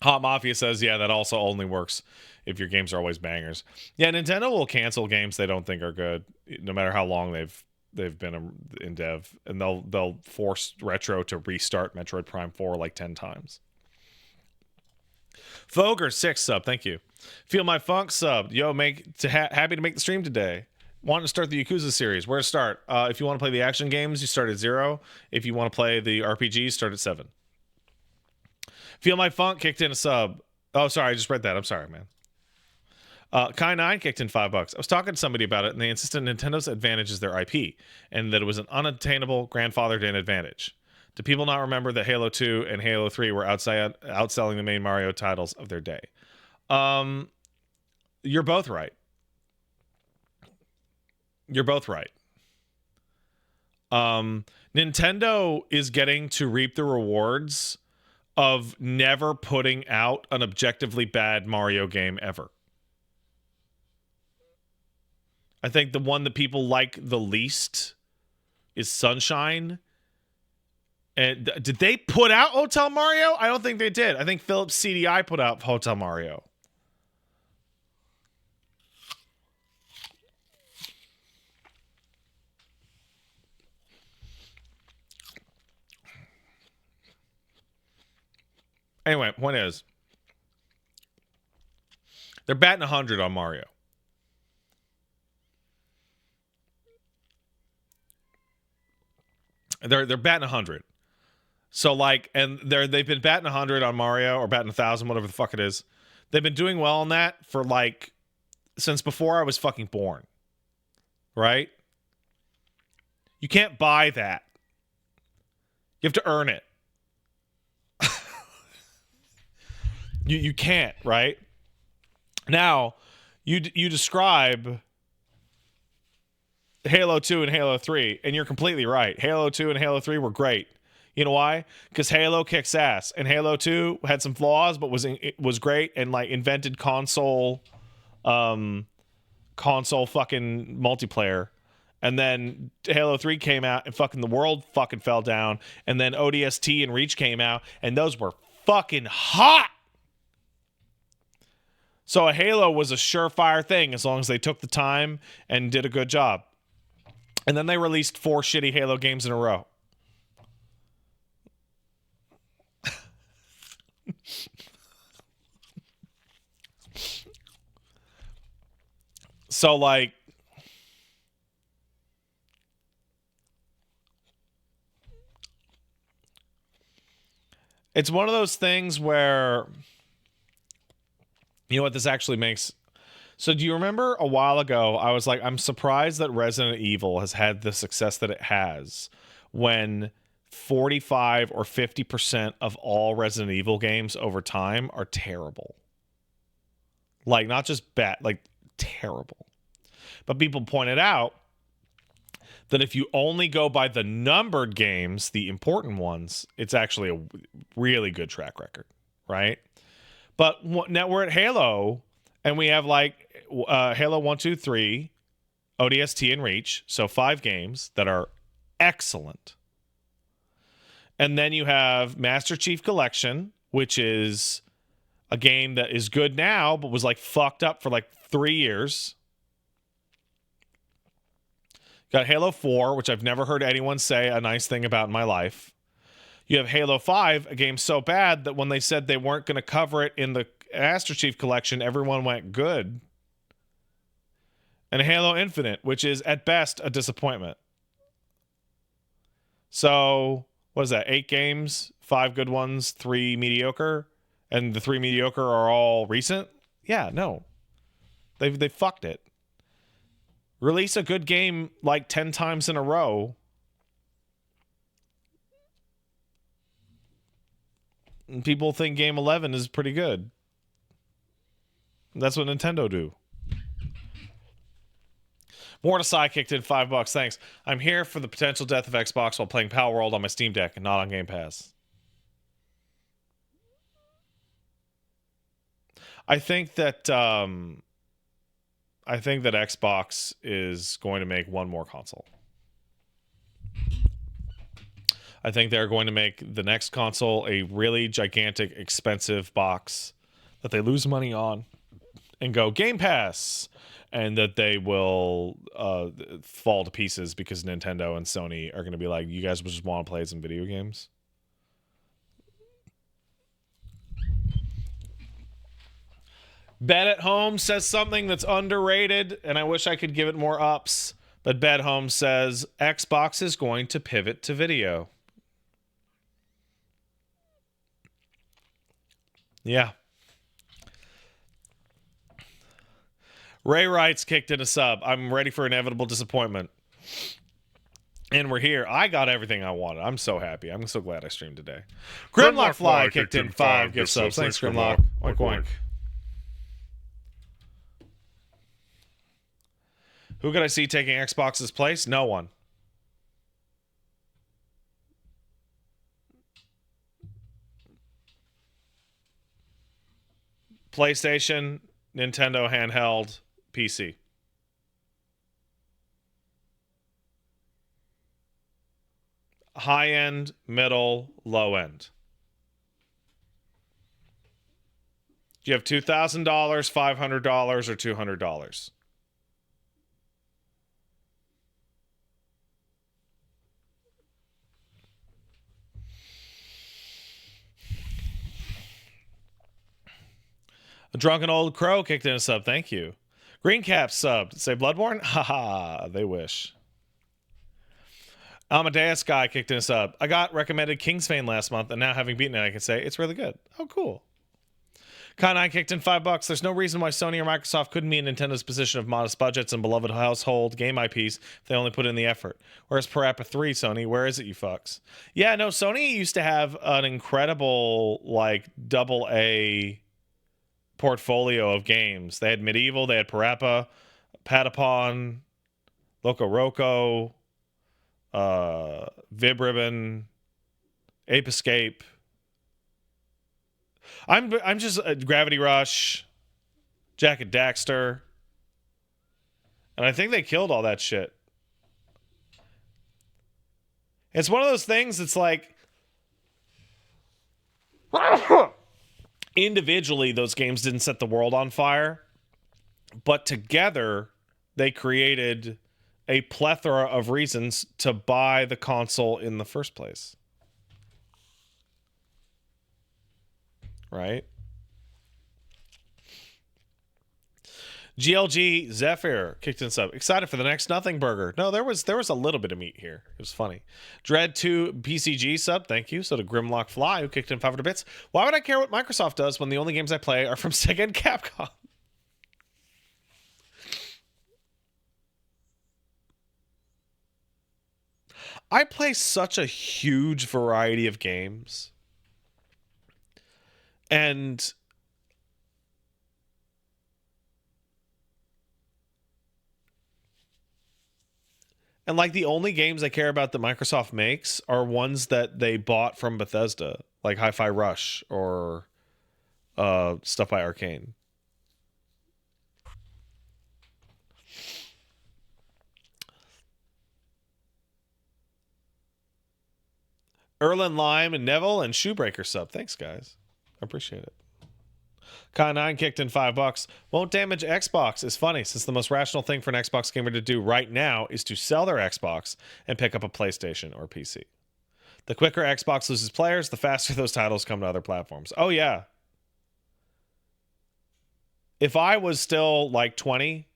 Hot Mafia says, yeah, that also only works if your games are always bangers. Yeah, Nintendo will cancel games they don't think are good, no matter how long they've been in dev, and they'll force Retro to restart Metroid Prime 4 like 10 times. Foger 6 sub, thank you. Feel My Funk sub, yo, happy to make the stream today. Want to start the Yakuza series? Where to start? If you want to play the action games, you start at 0. If you want to play the RPGs, start at 7. Feel My Funk kicked in a sub. Oh, sorry, I just read that. I'm sorry, man. Kai9 kicked in $5. I was talking to somebody about it, and they insisted Nintendo's advantage is their IP, and that it was an unattainable grandfathered in advantage. Do people not remember that Halo 2 and Halo 3 were outselling the main Mario titles of their day? You're both right. You're both right. Nintendo is getting to reap the rewards of never putting out an objectively bad Mario game ever. I think the one that people like the least is Sunshine. And did they put out Hotel Mario? I don't think they did. I think Philips CDI put out Hotel Mario. Anyway, point is, they're batting 100 on Mario. They're batting 100. So like, and they've been batting 100 on Mario, or batting 1,000, whatever the fuck it is. They've been doing well on that for like since before I was fucking born. Right? You can't buy that. You have to earn it. You can't, right? Now, you describe Halo 2 and Halo 3, and you're completely right. Halo 2 and Halo 3 were great. You know why? Because Halo kicks ass, and Halo 2 had some flaws, but was great, and like invented console fucking multiplayer. And then Halo 3 came out, and fucking the world fucking fell down. And then ODST and Reach came out, and those were fucking hot. So a Halo was a surefire thing as long as they took the time and did a good job. And then they released 4 shitty Halo games in a row. So like, it's one of those things where, you know what this actually makes? So do you remember a while ago, I was like, I'm surprised that Resident Evil has had the success that it has when 45 or 50% of all Resident Evil games over time are terrible. Like, not just bad, like terrible. But people pointed out that if you only go by the numbered games, the important ones, it's actually a really good track record, right? But now we're at Halo, and we have like Halo 1, 2, 3, ODST, and Reach. So 5 games that are excellent. And then you have Master Chief Collection, which is a game that is good now, but was like fucked up for like 3 years. Got Halo 4, which I've never heard anyone say a nice thing about in my life. You have Halo 5, a game so bad that when they said they weren't going to cover it in the Master Chief Collection, everyone went good. And Halo Infinite, which is at best a disappointment. So, what is that? 8 games, 5 good ones, 3 mediocre, and the 3 mediocre are all recent? Yeah, no. They fucked it. Release a good game like 10 times in a row. And people think Game 11 is pretty good. That's what Nintendo do. Morta Sidekick did $5. Thanks. I'm here for the potential death of Xbox while playing Power World on my Steam Deck and not on Game Pass. I think that Xbox is going to make one more console. I think they're going to make the next console a really gigantic, expensive box that they lose money on and go Game Pass, and that they will fall to pieces because Nintendo and Sony are going to be like, you guys just want to play some video games? Bet at Home says something that's underrated, and I wish I could give it more ups, but Bet Home says Xbox is going to pivot to video. Yeah. Ray Wrights kicked in a sub. I'm ready for inevitable disappointment. And we're here. I got everything I wanted. I'm so happy. I'm so glad I streamed today. Grimlock Fly kicked in 5 gift subs. Thanks, Grimlock. Oink, oink. Who could I see taking Xbox's place? No one. PlayStation, Nintendo handheld, PC. High end, middle, low end. Do you have $2,000, $500, or $200? A drunken old crow kicked in a sub. Thank you. Green Cap subbed. Say Bloodborne? Haha, they wish. Amadeus Guy kicked in a sub. I got recommended Kingsfane last month, and now having beaten it, I can say it's really good. Oh, cool. Kai9 kicked in $5. There's no reason why Sony or Microsoft couldn't be in Nintendo's position of modest budgets and beloved household game IPs if they only put in the effort. Where's Parappa 3, Sony? Where is it, you fucks? Yeah, no, Sony used to have an incredible, like, AA portfolio of games. They had Medieval, they had Parappa, Patapon, Loco Roco, Vib Ribbon, Ape Escape. I'm just Gravity Rush, Jack and Daxter, and I think they killed all that shit. It's one of those things. It's like individually, those games didn't set the world on fire, but together they created a plethora of reasons to buy the console in the first place. Right? GLG Zephyr kicked in sub. Excited for the next Nothing Burger. No, there was a little bit of meat here. It was funny. Dread 2 PCG sub. Thank you. So to Grimlock Fly, who kicked in 500 bits. Why would I care what Microsoft does when the only games I play are from Sega and Capcom? I play such a huge variety of games. And like the only games I care about that Microsoft makes are ones that they bought from Bethesda, like Hi-Fi Rush or stuff by Arcane. Erlen Lime and Neville and Shoebreaker sub. Thanks, guys. I appreciate it. Kai9 kicked in $5. Won't damage Xbox is funny, since the most rational thing for an Xbox gamer to do right now is to sell their Xbox and pick up a PlayStation or PC. The quicker Xbox loses players, the faster those titles come to other platforms. Oh, yeah. If I was still like 20,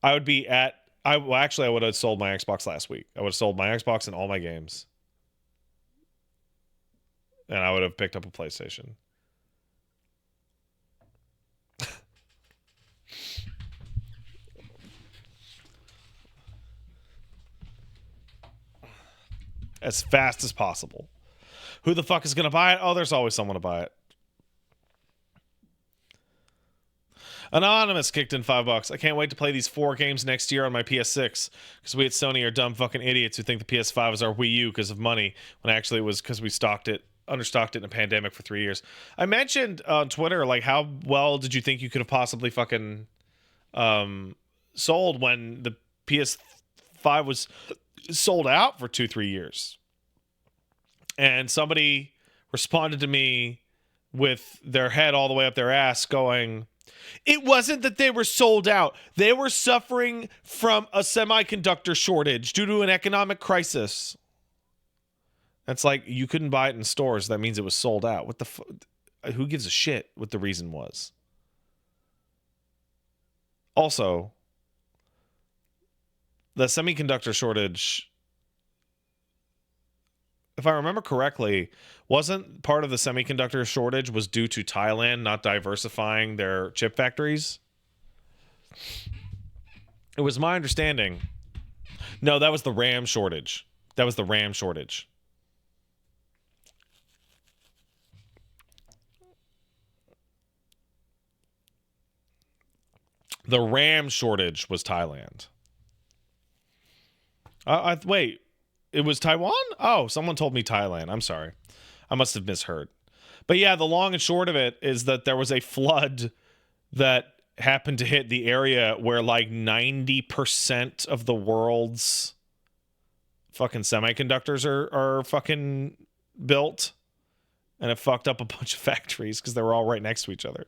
I would be at... I would have sold my Xbox last week. I would have sold my Xbox and all my games. And I would have picked up a PlayStation. As fast as possible. Who the fuck is going to buy it? Oh, there's always someone to buy it. Anonymous kicked in $5. I can't wait to play these 4 games next year on my PS6 because we at Sony are dumb fucking idiots who think the PS5 is our Wii U because of money when actually it was because we understocked it in a pandemic for 3 years. I mentioned on Twitter, like, how well did you think you could have possibly fucking sold when the PS5 was sold out for 2-3 years? And somebody responded to me with their head all the way up their ass going, it wasn't that they were sold out. They were suffering from a semiconductor shortage due to an economic crisis. That's like, you couldn't buy it in stores. That means it was sold out. What the who gives a shit what the reason was? Also, the semiconductor shortage, if I remember correctly, wasn't part of the semiconductor shortage was due to Thailand not diversifying their chip factories? It was my understanding. No, that was the RAM shortage. That was the RAM shortage. The RAM shortage was Thailand. Wait, it was Taiwan? Oh, someone told me Thailand. I'm sorry. I must have misheard. But yeah, the long and short of it is that there was a flood that happened to hit the area where like 90% of the world's fucking semiconductors are fucking built, and it fucked up a bunch of factories because they were all right next to each other.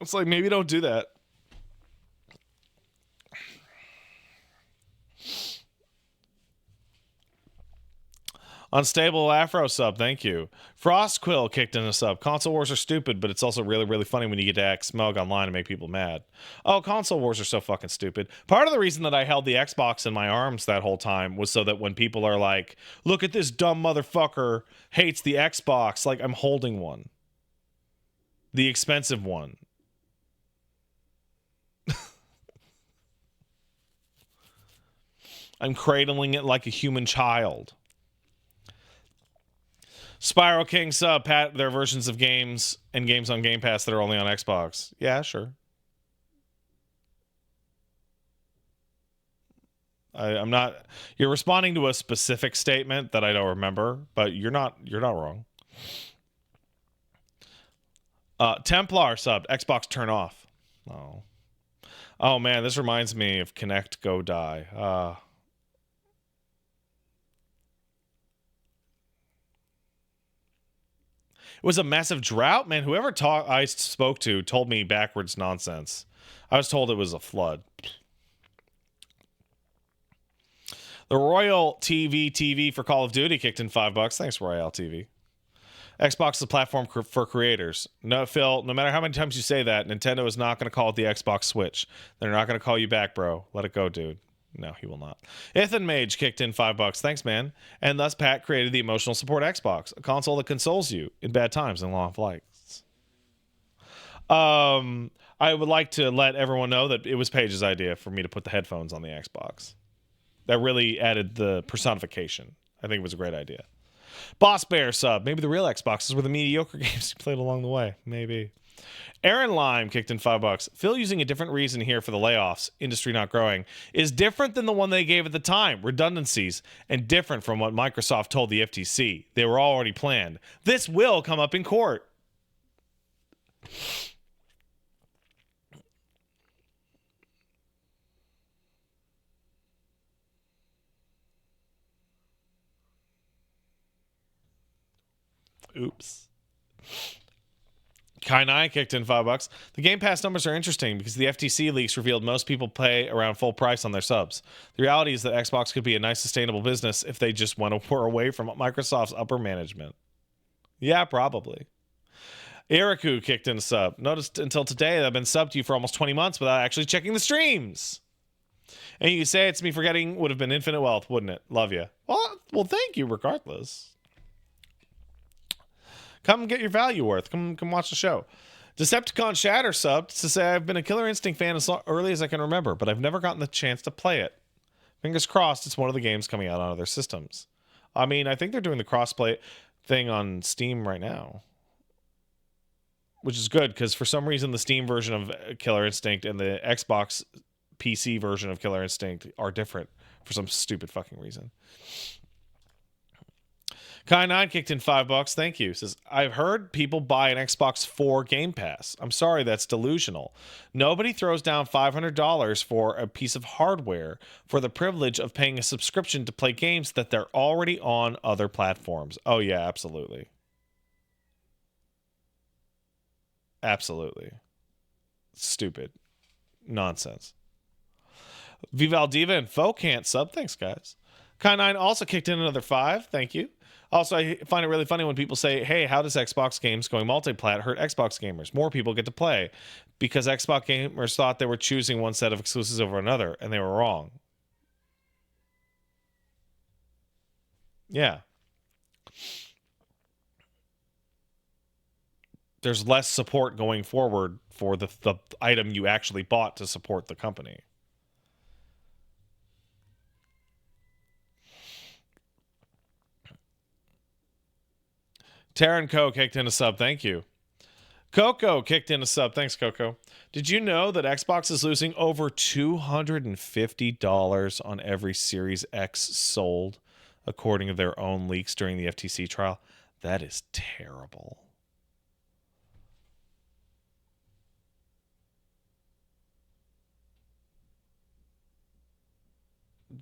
It's like, maybe don't do that. Unstable Afro sub, thank you. Frostquill kicked in a sub. Console wars are stupid, but it's also really, really funny when you get to act smug online and make people mad. Oh, console wars are so fucking stupid. Part of the reason that I held the Xbox in my arms that whole time was so that when people are like, look at this dumb motherfucker hates the Xbox, like, I'm holding one. The expensive one. I'm cradling it like a human child. Spiral King sub, Pat, there are versions of games and games on Game Pass that are only on Xbox. Yeah, sure. I'm not. You're responding to a specific statement that I don't remember, but you're not wrong. Templar sub, Xbox turn off. Oh man, this reminds me of Connect Go Die. It was a massive drought, man. Whoever I spoke to told me backwards nonsense. I was told it was a flood. The Royal TV for Call of Duty kicked in $5. Thanks, Royal TV. Xbox is a platform for creators. No, Phil, no matter how many times you say that, Nintendo is not going to call it the Xbox Switch. They're not going to call you back, bro. Let it go, dude. No, he will not. Ethan Mage kicked in $5. Thanks, man. And thus, Pat created the emotional support Xbox, a console that consoles you in bad times and long flights. I would like to let everyone know that it was Paige's idea for me to put the headphones on the Xbox. That really added the personification. I think it was a great idea. Boss Bear sub. Maybe the real Xboxes were the mediocre games you played along the way. Maybe. Aaron Lime kicked in $5. Phil using a different reason here for the layoffs, industry not growing, is different than the one they gave at the time, redundancies, and different from what Microsoft told the FTC. They were already planned. This will come up in court. Oops. Kai9 kicked in $5. The Game Pass numbers are interesting because the FTC leaks revealed most people pay around full price on their subs. The reality is that Xbox could be a nice sustainable business if they just were away from Microsoft's upper management. Yeah, probably. Iriku kicked in a sub. Noticed until today that I've been subbed to you for almost 20 months without actually checking the streams. And you say it's me forgetting would have been infinite wealth, wouldn't it? Love you. Well, thank you regardless. Come get your value worth. Come watch the show. Decepticon Shatter subbed to say I've been a Killer Instinct fan as early as I can remember, but I've never gotten the chance to play it. Fingers crossed it's one of the games coming out on other systems. I mean, I think they're doing the crossplay thing on Steam right now, which is good because for some reason the Steam version of Killer Instinct and the Xbox PC version of Killer Instinct are different for some stupid fucking reason. Kai9 kicked in $5. Thank you. Says, I've heard people buy an Xbox for Game Pass. I'm sorry, that's delusional. Nobody throws down $500 for a piece of hardware for the privilege of paying a subscription to play games that they're already on other platforms. Oh, yeah, absolutely. Absolutely. Stupid. Nonsense. Vivaldiva and Focant sub. Thanks, guys. Kai9 also kicked in another $5. Thank you. Also, I find it really funny when people say, hey, how does Xbox games going multi-plat hurt Xbox gamers? More people get to play. Because Xbox gamers thought they were choosing one set of exclusives over another, and they were wrong. Yeah. There's less support going forward for the item you actually bought to support the company. Taryn Co kicked in a sub. Thank you. Coco kicked in a sub. Thanks, Coco. Did you know that Xbox is losing over $250 on every Series X sold, according to their own leaks during the FTC trial? That is terrible.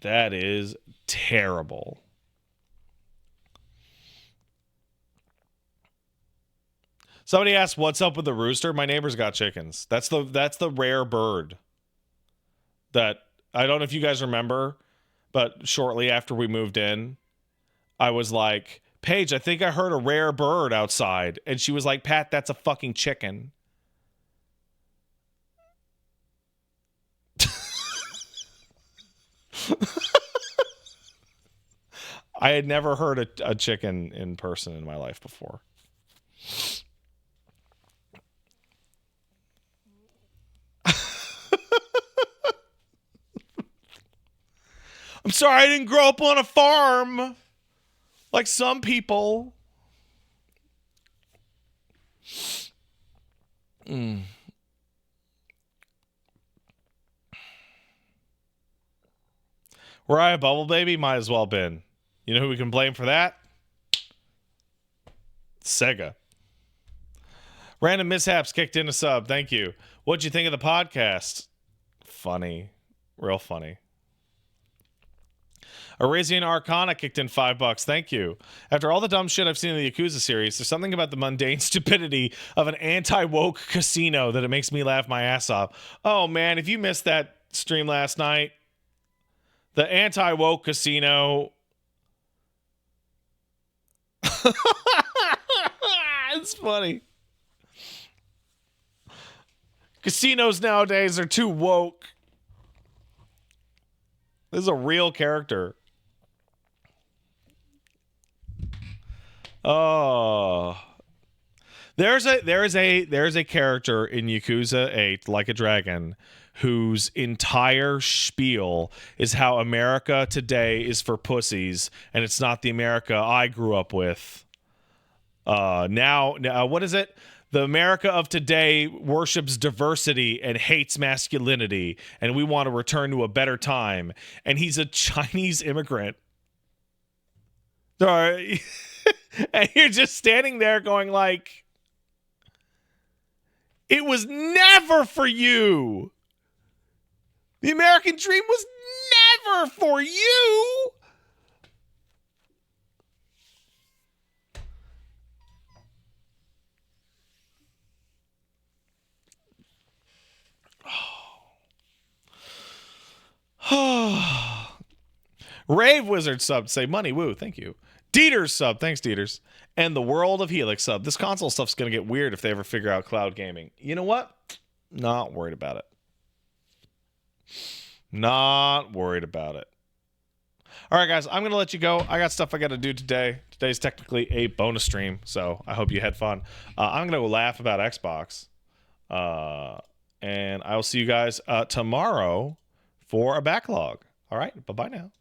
That is terrible. Somebody asked, "What's up with the rooster?" My neighbor's got chickens. That's the rare bird that I don't know if you guys remember, but shortly after we moved in, I was like, "Paige, I think I heard a rare bird outside," and she was like, "Pat, that's a fucking chicken." I had never heard a chicken in person in my life before. I'm sorry I didn't grow up on a farm like some people. Were I a bubble baby? Might as well been. You know who we can blame for that? Sega. Random mishaps kicked in a sub. Thank you. What'd you think of the podcast? Funny. Real funny. Arisian Arcana kicked in $5. Thank you. After all the dumb shit I've seen in the Yakuza series, there's something about the mundane stupidity of an anti-woke casino that it makes me laugh my ass off. Oh, man, if you missed that stream last night, the anti-woke casino... It's funny. Casinos nowadays are too woke. This is a real character. Oh. There is a character in Yakuza 8, Like a Dragon, whose entire spiel is how America today is for pussies, and it's not the America I grew up with. Now, what is it? The America of today worships diversity and hates masculinity, and we want to return to a better time. And he's a Chinese immigrant. Sorry. And you're just standing there going like, it was never for you. The American dream was never for you. Rave Wizard sub, say money, woo, thank you. Dieters sub, thanks Dieters. And the World of Helix sub. This console stuff's gonna get weird if they ever figure out cloud gaming. You know what? Not worried about it. Not worried about it. All right, guys, I'm gonna let you go. I got stuff I gotta do today. Today's technically a bonus stream, so I hope you had fun. I'm gonna go laugh about Xbox. And I will see you guys tomorrow for a backlog. All right, bye-bye now.